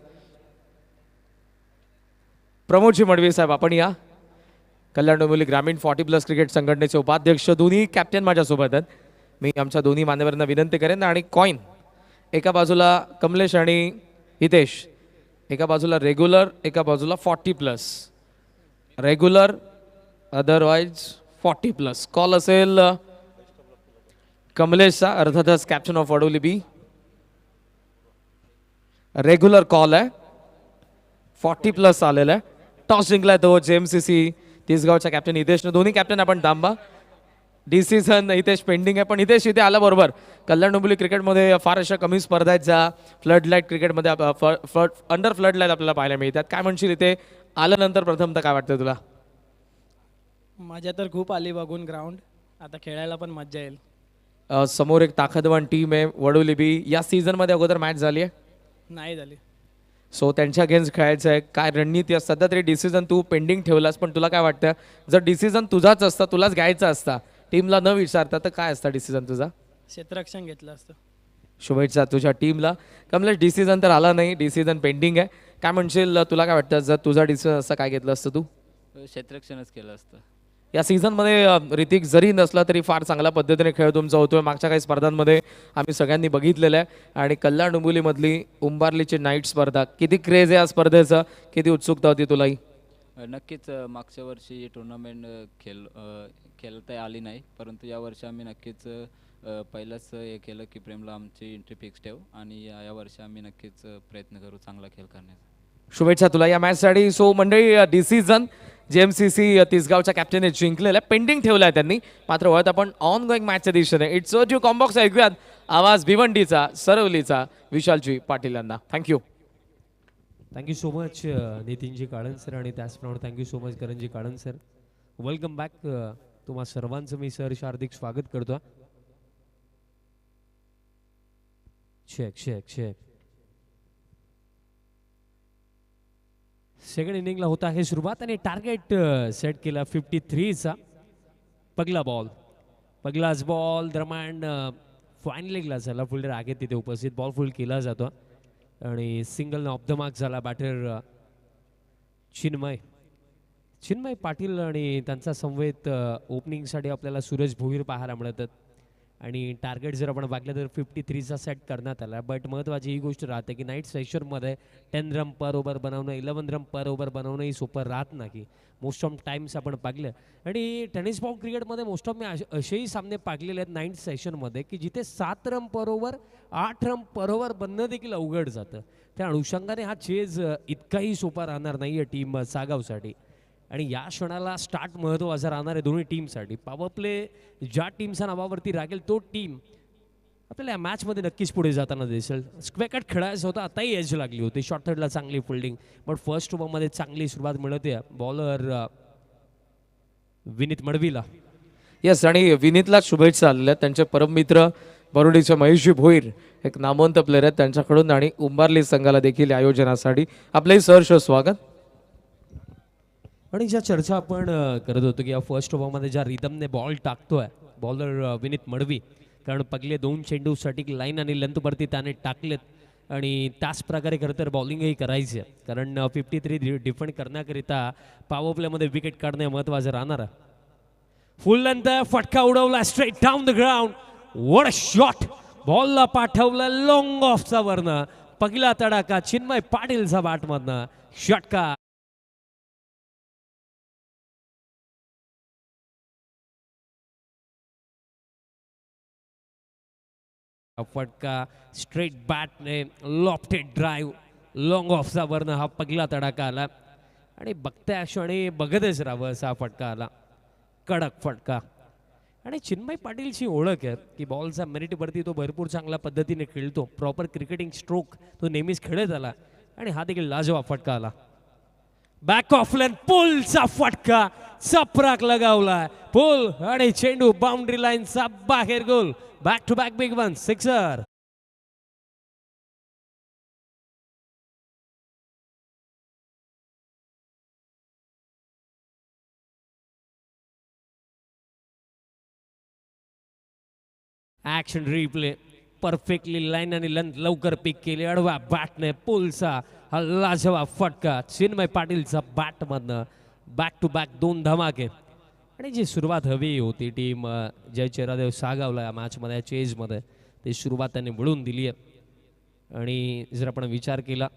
प्रमोदजी मडवी साहेब आपण या. कल्याण डोंबिवली ग्रामीण 40+ क्रिकेट संघटनेचे उपाध्यक्ष, दोन्ही कॅप्टन माझ्यासोबत आहेत. मी आमच्या दोन्ही मान्यवरांना विनंती करेन. आणि कॉइन एका बाजूला कमलेश आणि हितेश, एका बाजूला रेग्युलर, एका बाजूला 40+ रेग्युलर, अदरवाइज 40+. कॉल असेल कमलेशचा, अर्थातच captain of Vadoli B. Regular call आहे 40+ आलेला आहे. टॉस जिंकलाय तो JMCC तिसगावच्या कॅप्टन हितेशनं. दोन्ही कॅप्टन आपण थांबा. डिसिजन हितेश पेंडिंग आहे, पण हितेश इथे आला बरोबर. कल्याण डोंबिवली क्रिकेटमध्ये फार अशा कमी स्पर्धा आहेत ज्या फ्लड लाईट क्रिकेटमध्ये अंडर फ्लड लाईट आपल्याला पाहायला मिळतात. काय म्हणशील इथे आल्यानंतर प्रथमतः काय वाटतं तुला? मजा तर खूप आली बघून ग्राउंड. आता खेळायला पण मजा येईल. समोर एक ताकदवान टीम आहे वडोली बी. या सीझनमध्ये अगोदर मॅच झाली आहे? नाही झाली. सो त्यांच्या अगेन्स्ट खेळायचं आहे. काय रणनीती आहे? सध्या तरी डिसिजन तू पेंडिंग ठेवलास, पण तुला काय वाटतं जर डिसिजन तुझाच असता, तुलाच घ्यायचा असता, टीमला न विचारता, तर काय असता डिसिजन तुझा? क्षेत्ररक्षण घेतलं असतं. शुभेच्छा तुझ्या टीमला. कमलेश डिसिजन तर आला नाही, डिसिजन पेंडिंग आहे. काय म्हणशील, तुला काय वाटतं जर तुझा डिसिजन असं काय घेतलं असतं तू? क्षेत्ररक्षणच केलं असतं. या सीझनमध्ये ऋतिक जरी नसला तरी फार चांगल्या पद्धतीने खेळ तुमचा होतोय. मागच्या काही स्पर्धांमध्ये आम्ही सगळ्यांनी बघितलेलं आहे. आणि कल्याण डोंबिवलीमधली उंबारलीची नाईट स्पर्धा, किती क्रेज आहे या स्पर्धेचं, किती उत्सुकता होती तुलाही? नक्कीच मागच्या वर्षी टुर्नामेंट खेळता आली नाही, परंतु यावर्षी आम्ही नक्कीच पहिलंच हे केलं की प्रेमला आमची एंट्री फिक्स ठेव आणि या वर्षी आम्ही नक्कीच प्रयत्न करू चांगला खेळ करण्याचा. शुभेच्छा तुला या मॅचसाठी. सो मंडळी, डिसिजन JMCC तिसगावच्या कॅप्टनने जिंकलेला आहे, पेंडिंग ठेवला आहे त्यांनी. मात्र वळत आपण ऑन गोईंग मॅचच्या दिशेने इट्स टू कॉम्बॉक्स ऐकूयात आवाज भिवंडीचा, सरवलीचा, विशालजी पाटील यांना. Thank you. Thank you so much Nitinji Kalan sir, आणि त्याचप्रमाणे thank you so much Karanji Kalan sir. Welcome back. तुम्हा सर्वांचं मी सहर्ष हार्दिक स्वागत करतो. Check check check. सेकंड इनिंगला होता आहे सुरुवात, आणि टार्गेट सेट केला 53चा. पहिला बॉल दरम्यान फाईन लेगला झाला. फिल्डर आगे तिथे उपस्थित, बॉल फुल केला जातो आणि सिंगल ऑफ द मार्क झाला. बॅटर चिन्मय पाटील आणि त्यांचा समवेत ओपनिंगसाठी आपल्याला सूरज भोईर पाहायला मिळतात. आणि टार्गेट जर आपण बघलं तर 53चा सेट करण्यात आला. बट महत्त्वाची ही गोष्ट राहते की नाईट सेशनमध्ये 10 रन पर ओव्हर बनवणं, 11 रन पर ओव्हर बनवणंही सोपं राहत नाही. मोस्ट ऑफ टाइम्स आपण पाहिलं, आणि टेनिस बॉल क्रिकेटमध्ये मोस्ट ऑफ मी असेही सामने पाहिलेले आहेत नाईट सेशनमध्ये की जिथे 7 रन पर ओव्हर, 8 रन पर ओव्हर बनणं देखील अवघड जातं. त्या अनुषंगाने हा चेज इतकाही सोपा राहणार नाही आहे टीम सागावसाठी. आणि या क्षणाला स्टार्ट महत्त्वाचा राहणार आहे दोन्ही टीमसाठी. पॉवर प्ले ज्या टीमच्या नावावरती राखेल तो टीम आपल्याला या मॅचमध्ये नक्कीच पुढे जाताना दिसेल. स्क्वेकट खेळायचं होतं, आताही एज लागली होती. शॉर्ट थर्डला चांगली फिल्डिंग, बट फर्स्ट ओव्हरमध्ये चांगली सुरुवात मिळते बॉलर विनीत मडवीला. येस, आणि विनीतला शुभेच्छा आलेल्या. त्यांचे परममित्र बरोडीचे महेशजी भोईर एक नामवंत प्लेयर आहेत, त्यांच्याकडून आणि उंबारली संघाला देखील आयोजनासाठी आपलंही सहर्ष स्वागत. आणि ज्या चर्चा आपण करत होतो की या फर्स्ट ओव्हरमध्ये ज्या रिदमने बॉल टाकतोय बॉलर विनीत मडवी, कारण पगले 2 चेंडूसाठी लाईन आणि लेंथवरती त्याने टाकलेत, आणि त्याच प्रकारे खरं तर बॉलिंगही करायची आहे. कारण 53 डिफेंड करण्याकरिता पॉवर प्लेमध्ये विकेट काढणे महत्त्वाचं राहणार आहे. फुल लेंथ फटका उडवला straight down the ground. What a shot. बॉलला पाठवला लॉंग ऑफचा वरनं. पहिला तडाखा चिन्मय पाटीलचा बॅटमधनं. षटका. फटका स्ट्रेट बॅटने लॉफ्टेड ड्राईव्ह लॉंग ऑफचा वरनं हा पहिला तडाखा आला. आणि बघत्या क्षणी बघतच राहावं असा फटका आला. कडक फटका. आणि चिन्मय पाटीलची ओळख आहे की बॉलचा मेरिटवरती तो भरपूर चांगल्या पद्धतीने खेळतो. प्रॉपर क्रिकेटिंग स्ट्रोक तो नेहमीच खेळत आला, आणि हा देखील लाजवाब फटका आला. बॅक ऑफ लेन पुलचा फटका चपराक लगावला. पुल आणि चेंडू बाउंड्री लाईनचा बाहेर. गोल. Back to back big one, sixer. Action replay perfectly line आणि लेंथ लवकर पिक केली. अडवा बॅटने पुलचा हा लाजवाब फटका चिन्मय पाटीलचा बॅटमधनं. बॅक टू बॅक 2 धमाके. आणि जी सुरुवात हवी होती टीम जय चेरादेव सागावला या मॅचमध्ये चेजमध्ये, ती सुरुवात त्यांनी मिळवून दिली आहे. आणि जर आपण विचार केला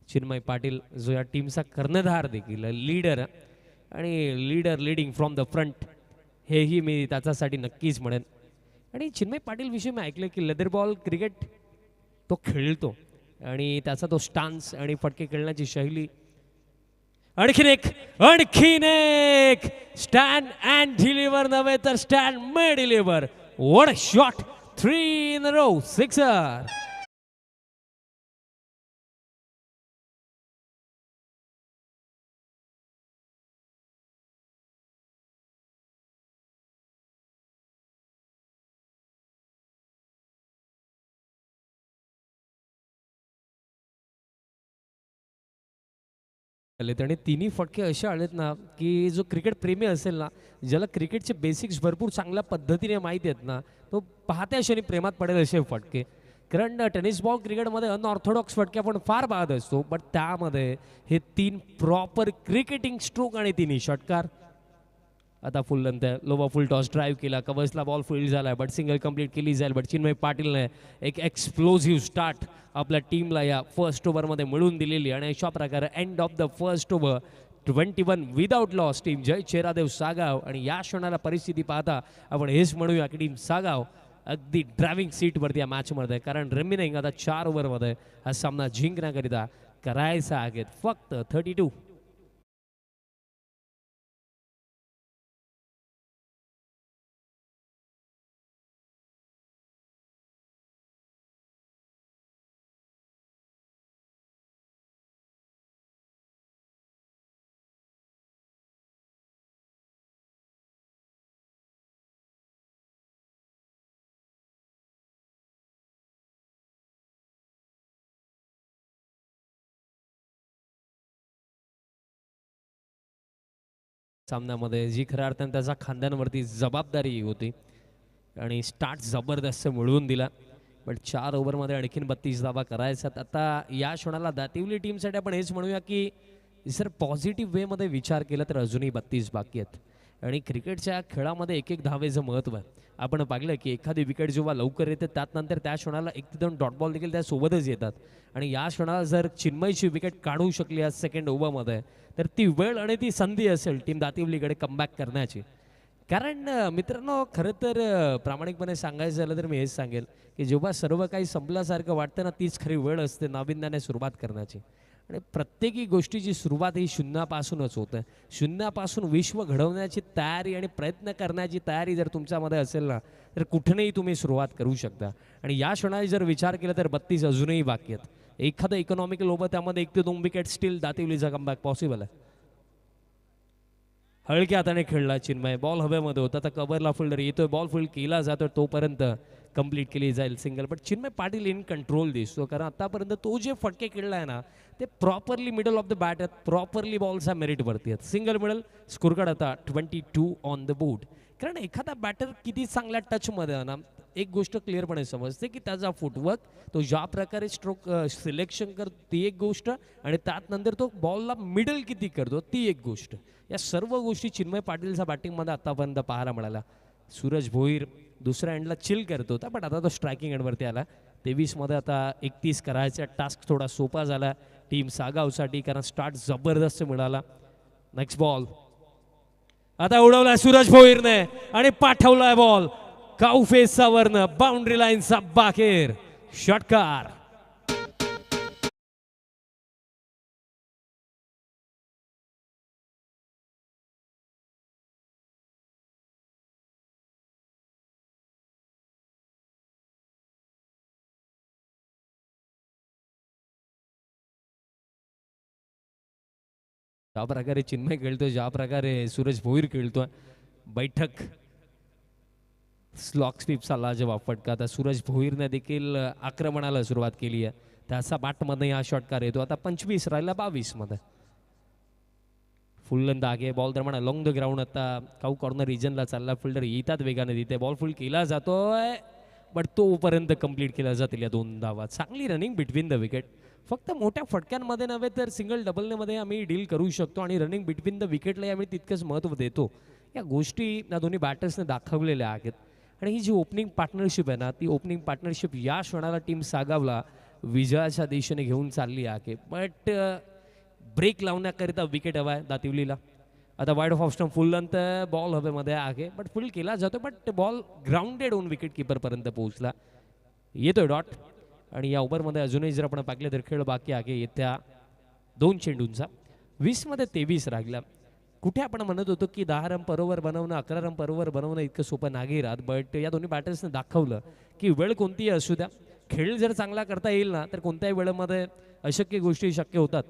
चिन्मय पाटील जो या टीमचा कर्णधार देखील लीडर, आणि लीडिंग फ्रॉम द फ्रंट. हेही मी त्याच्यासाठी नक्कीच म्हणेन. आणि चिन्मय पाटील विषयी मी ऐकलं की लेदर बॉल क्रिकेट तो खेळतो आणि त्याचा तो स्टान्स आणि फटके खेळण्याची शैली. आणखीन एक स्टँड अँड डिलिव्हर नव्हे तर stand may deliver. What a shot, 3 in a row, sixer. आलेत आणि तिन्ही फटके असे आलेत ना की जो क्रिकेट प्रेमी असेल ना, ज्याला क्रिकेटचे बेसिक्स भरपूर चांगल्या पद्धतीने माहिती आहेत ना, तो पाहत्या क्षणी प्रेमात पडेल असे फटके. कारण टेनिस बॉल क्रिकेटमध्ये अनऑर्थोडॉक्स फटके आपण फार पाहत असतो, बट त्यामध्ये हे 3 प्रॉपर क्रिकेटिंग स्ट्रोक आणि 3 षटकार. आता फुल लेंथ आहे, लोबा फुल टॉस ड्राईव्ह केला, कवर्सला बॉल फील्ड झाला बट सिंगल कंप्लीट केली जाईल. बट चिन्मय पाटीलने एक एक्सप्लोझिव्ह स्टार्ट आपल्या टीमला या फर्स्ट ओव्हरमध्ये मिळून दिलेली आणि अशा प्रकारे end of the first over 21 without loss team Jay Cheradev Sagaon. आणि या क्षणाला परिस्थिती पाहता आपण हेच म्हणूया की टीम सागाव अगदी ड्रायव्हिंग सीटवरती या मॅचमध्ये, कारण रिमेनिंग आता 4 ओव्हरमध्ये हा सामना जिंकण्याकरिता करायचा आहेत फक्त 32. सामन्यामध्ये जी खऱ्या अर्थाने त्याच्या खांद्यांवरती जबाबदारी होती आणि स्टार्ट जबरदस्त मिळवून दिला. बट 4 ओव्हरमध्ये आणखीन 32 धावा करायच्यात. आता या क्षणाला दातिवली टीमसाठी आपण हेच म्हणूया की जर पॉझिटिव्ह वेमध्ये विचार केला तर अजूनही 32 बाकी आहेत. आणि क्रिकेटच्या खेळामध्ये एक धावेचं महत्त्व आहे. आपण पाहिलं की एखादी विकेट जेव्हा लवकर येते त्यानंतर त्या क्षणाला 1 ते 2 डॉट बॉल देखील त्यासोबतच येतात. आणि या क्षणाला जर चिन्मयची विकेट काढू शकली आज सेकंड ओव्हरमध्ये तर ती वेळ आणि ती संधी असेल टीम दातिवलीकडे कमबॅक करण्याची. कारण मित्रांनो खरं तर प्रामाणिकपणे सांगायचं झालं तर मी हेच सांगेल की जेव्हा सर्व काही संपल्यासारखं वाटतं ना, तीच खरी वेळ असते नाविन्याने सुरुवात करण्याची. आणि प्रत्येकी गोष्टीची सुरुवात ही शून्यापासूनच होतं. शून्यापासून विश्व घडवण्याची तयारी आणि प्रयत्न करण्याची तयारी जर तुमच्यामध्ये असेल ना तर कुठेही तुम्ही सुरुवात करू शकता. आणि या क्षणाला जर विचार केला तर 32 अजूनही बाकी आहेत. एखादं इकॉनॉमिकल ओव्हर त्यामध्ये 1 ते 2 विकेट स्टील दातिवलीचा कमबॅक पॉसिबल आहे. हलक्या हाताने खेळला चिन्मय, बॉल हवेमध्ये होता, तर कव्हरला फिल्डर येतोय, बॉल फील्ड केला जातोय, तोपर्यंत कंप्लीट केली जाईल single. But Chinmay Patil in control दिसतो, कारण आतापर्यंत तो जे फटके खेळला आहे ना ते properly middle of the bat आहेत, प्रॉपरली बॉल्सच्या मेरिटवरती आहेत. सिंगल मिडल स्कोर कार्ड आता 22 ऑन द बोर्ड. कारण एखादा बॅटर किती चांगल्या टचमध्ये आहे ना, एक गोष्ट क्लिअरपणे समजते की त्याचा फुटवर्क, तो ज्या प्रकारे स्ट्रोक सिलेक्शन करतो ती एक गोष्ट, आणि त्यानंतर तो बॉलला मिडल किती करतो ती एक गोष्ट. या सर्व गोष्टी चिन्मय पाटीलच्या बॅटिंगमध्ये आतापर्यंत पाहायला मिळाल्या. सूरज भोईर दुसऱ्या एंडला चिल करत होता, बट आता तो स्ट्रायकिंग एंडवरती आला. 23मध्ये आता 31 करायचा टास्क थोडा सोपा झाला टीम सागावसाठी, कारण स्टार्ट जबरदस्त मिळाला. नेक्स्ट बॉल आता उडवला सूरज भोईरने आणि पाठवलाय बॉल काउफेसचा वरनं बाउंड्री लाईनचा बाहेर. षटकार. ज्या प्रकारे चिन्मय खेळतोय, ज्या प्रकारे सूरज भोईर खेळतोय, बैठक स्लॉक स्वीपचा लाजवाब फटका. आता सूरज भोईरने देखील आक्रमणाला सुरुवात केली आहे, त्याचा बॅटमध्ये हा षटकार येतो. आता 25 राहिला 22मध्ये. फुल लेंथ आगे बॉल दरम्यान अलॉंग द ग्राउंड आता काऊ कॉर्नर रिजनला चालला, फिल्डर येतात वेगाने तिथे, बॉल फुल केला जातोय बट तोपर्यंत कंप्लीट केला जातील या 2 धावा. चांगली रनिंग बिटवीन द विकेट. फक्त मोठ्या फटक्यांमध्ये नव्हे तर सिंगल डबलमध्ये आम्ही डील करू शकतो आणि रनिंग बिटवीन द विकेटलाही आम्ही तितकंच महत्त्व देतो. या गोष्टी या दोन्ही बॅटर्सने दाखवलेल्या आहेत. आणि ही जी ओपनिंग पार्टनरशिप आहे ना, ती ओपनिंग पार्टनरशिप या क्षणाला टीम सागावला विजयाच्या दिशेने घेऊन चालली आहे. बट ब्रेक लावण्याकरिता विकेट हवा आहे दातिवलीला. आता वाईड ऑफ स्टंप फुल लेंथ बॉल हवेमध्ये आहे बट फील्ड केला जातो बट बॉल ग्राउंडेड होऊन विकेट किपरपर्यंत पोहोचला. येतोय डॉट आणि या ओव्हरमध्ये अजूनही जर आपण पाहिलं तर खेळ बाकी आहे येत्या 2 चेंडूंचा. 20मध्ये 23 राहिला. कुठे आपण म्हणत होतो की 10 रन पर ओव्हर बनवणं 11 रन पर ओव्हर बनवणं इतकं सोपं नाही राहत बट या दोन्ही बॅटर्सने दाखवलं की वेळ कोणतीही असू द्या खेळ जर चांगला करता येईल ना तर कोणत्याही वेळेमध्ये अशक्य गोष्टी शक्य होतात.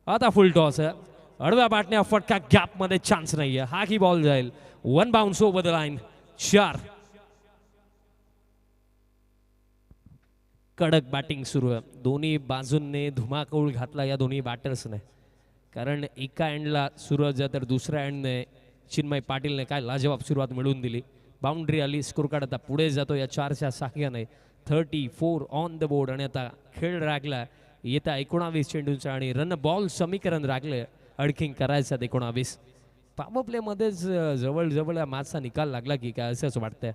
आता फुल टॉस आहे अडव्या बॅटने फटका गॅपमध्ये चान्स नाहीये हा की बॉल जाईल 1 बाउन्स ओव्हर द लाईन 4. कडक बॅटिंग सुरू आहे दोन्ही बाजूंनी धुमाकूळ घातला या दोन्ही बॅटर्सने कारण एका एंडला सुरुवात झाली तर दुसऱ्या एंडने चिन्मय पाटीलने काय लाजवाब सुरुवात मिळवून दिली. बाउंड्री आली स्कोर कार्ड आता पुढे जातो या 4च्या साह्याने 34 ऑन द बोर्ड आणि आता खेळ राखला येत्या 19 चेंडूंचा आणि रन बॉल समीकरण राखले आणखीन करायचं 19. पॉवर प्लेमध्येच जवळजवळ या मॅचचा निकाल लागला की काय असंच वाटतंय.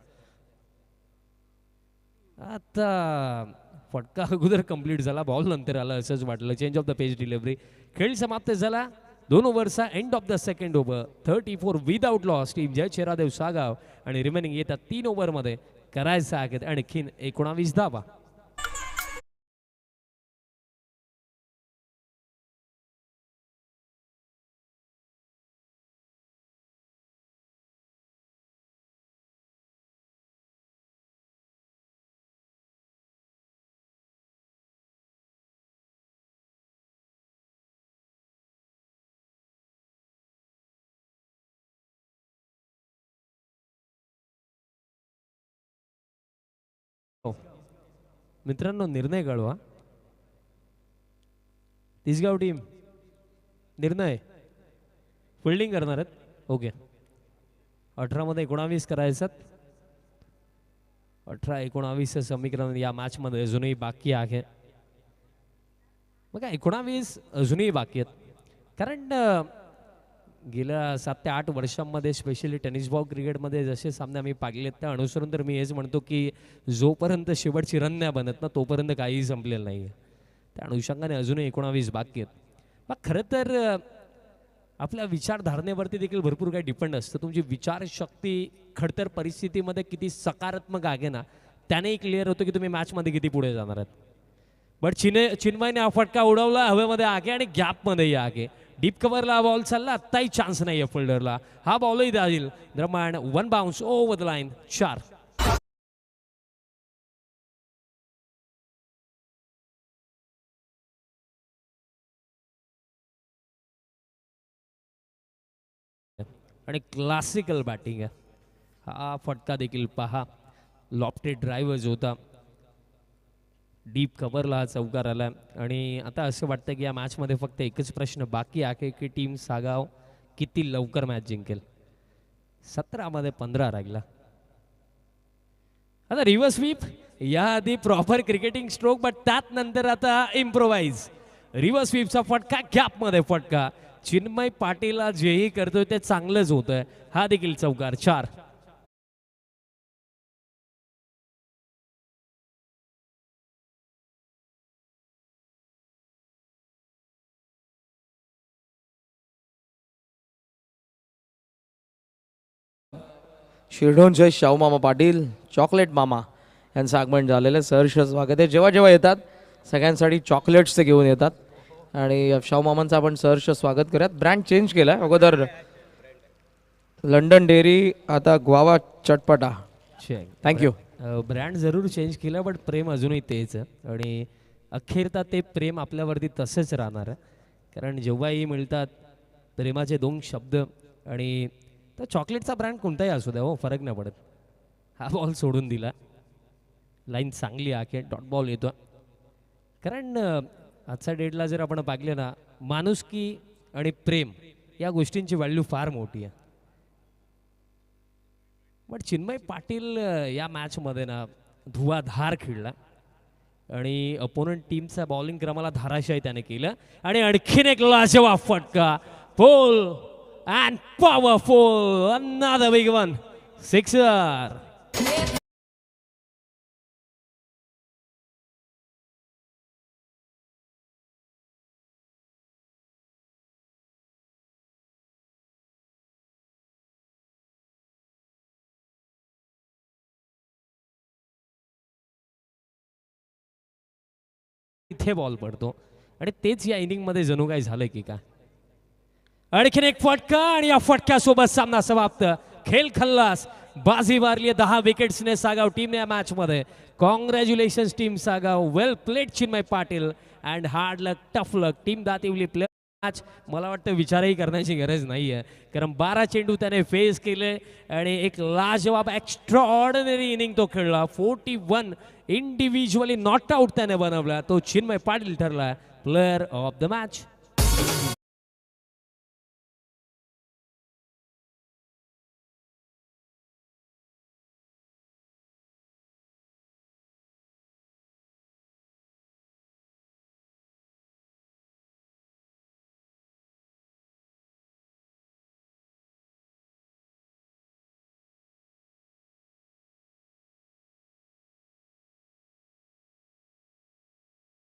आता फटका अगोदर कंप्लीट झाला बॉल नंतर आला असंच वाटलं. Change of the pace delivery खेळ समाप्त झाला 2 ओव्हरचा end of the second over 34 without loss team Jay Cheradev Sagaon आणि रिमेनिंग येतात 3 ओव्हरमध्ये करायचं आहे आणखीन 19 धावा. मित्रांनो निर्णय कळवा. तिसगाव टीम निर्णय फिल्डिंग करणार आहेत. ओके 18मध्ये 19 करायचं 18-19 समीकरण या मॅच मध्ये अजूनही बाकी आहे. बघा 19 अजूनही बाकी आहेत कारण गेल्या 7 ते 8 वर्षांमध्ये स्पेशली टेनिस बॉल क्रिकेटमध्ये जसे सामने आम्ही पाहिलेत त्या अनुसरून तर मी हेच म्हणतो की जोपर्यंत शेवटची रन नाही बनत ना तोपर्यंत काहीही संपलेलं नाही आहे. त्या अनुषंगाने अजूनही 19 बाकी आहेत. मग खरं तर आपल्या विचारधारणेवरती देखील भरपूर काही डिपेंड असतं. तुमची विचारशक्ती खडतर परिस्थितीमध्ये किती सकारात्मक आहे ना त्यानेही क्लिअर होतं की तुम्ही मॅचमध्ये किती पुढे जाणार आहात. बट चिन्मयने हा फटका उडवला हवेमध्ये आगे आणि गॅपमध्येही आगे डीप कव्हरला बॉल चालला आत्ताही चान्स नाही आहे फिल्डरला हा बॉलही जाईल दरम्यान 1 बाउन्स ओव्हर द लाईन 4. आणि क्लासिकल बॅटिंग आहे. हा फटका देखील पहा लॉफ्टेड ड्रायव्हर्स होता डीप कव्हरला हा चौकार आला आणि आता असं वाटतं की या मॅचमध्ये फक्त एकच प्रश्न बाकी आहे की टीम सागाव किती लवकर मॅच जिंकेल. 17मध्ये 15 राहिला. आता रिव्हर्स स्वीप याआधी प्रॉपर क्रिकेटिंग स्ट्रोक बट त्यात नंतर आता इम्प्रोवाइज रिव्हर्स स्वीपचा फटका गॅपमध्ये फटका चिन्मय पाटीलला जेही करतोय ते चांगलंच होतंय हा देखील चौकार 4. शिरढोण जय शाहू मामा पाटील चॉकलेट मामा यांचं आगमन झालेलं आहे. सहर्ष स्वागत आहे. जेव्हा जेव्हा येतात सगळ्यांसाठी चॉकलेट्स ते घेऊन येतात आणि शाहू मामांचं आपण सहर्ष स्वागत करूयात. ब्रँड चेंज केला आहे अगोदर लंडन डेअरी आता ग्वावा चटपटा. थँक्यू. ब्रँड जरूर चेंज केला बट प्रेम अजूनही तेच आहे आणि अखेरता ते प्रेम आपल्यावरती तसेच राहणार आहे कारण जेव्हाही मिळतात प्रेमाचे 2 शब्द आणि तर चॉकलेटचा ब्रँड कोणताही असू द्या हो फरक नाही पडत. हा बॉल सोडून दिला लाईन चांगली आहे डॉट बॉल येतो कारण आजच्या डेटला जर आपण पाहिलं ना माणुसकी आणि प्रेम या गोष्टींची व्हॅल्यू फार मोठी आहे. बट चिन्मय पाटील या मॅचमध्ये ना धुवाधार खेळला आणि अपोनंट टीमचा बॉलिंग क्रमाला धाराशाही त्याने केलं आणि आणखीन एक लाजवाब फटका pull and powerful another big one 6. इथे बॉल पडतो आणि तेच या इनिंगमध्ये जणू काय झालं की काय. आणखीन एक फटका आणि या फटक्यासोबत सामना समाप्त. खेळ खल्लास, बाजी मारली 10 विकेट्सने सागाव टीमने या मॅच मध्ये. Congratulations team Sagaon, well played Chinmay Patil and hard luck, tough luck. Team Dativali play match मला वाटतं विचारही करण्याची गरज नाही आहे, कारण 12 चेंडू त्याने फेस केले आणि एक लाजवाब एक्स्ट्रा ऑर्डिनरी इनिंग तो खेळला. 41 इंडिव्हिज्युअली नॉट आउट त्याने बनवला. तो चिन्मय पाटील ठरला प्लेअर ऑफ द मॅच.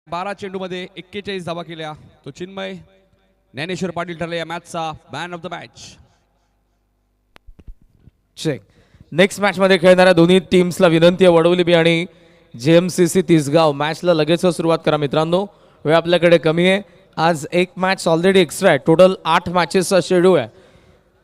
बारा चेंडूमध्ये 41 धावा केल्या. तो चिन्मय ज्ञानेश्वर पाटील ठरले या मॅचचा man of the match. Check. Next मॅचमध्ये खेळणाऱ्या दोन्ही टीम्सला विनंती आहे, वडवली आणि JMCC तिसगाव, मॅचला लगेच सुरुवात करा मित्रांनो, वेळ आपल्याकडे कमी आहे. आज एक मॅच ऑलरेडी एक्स्ट्रा आहे. टोटल 8 मॅचेसचा शेड्यूल आहे.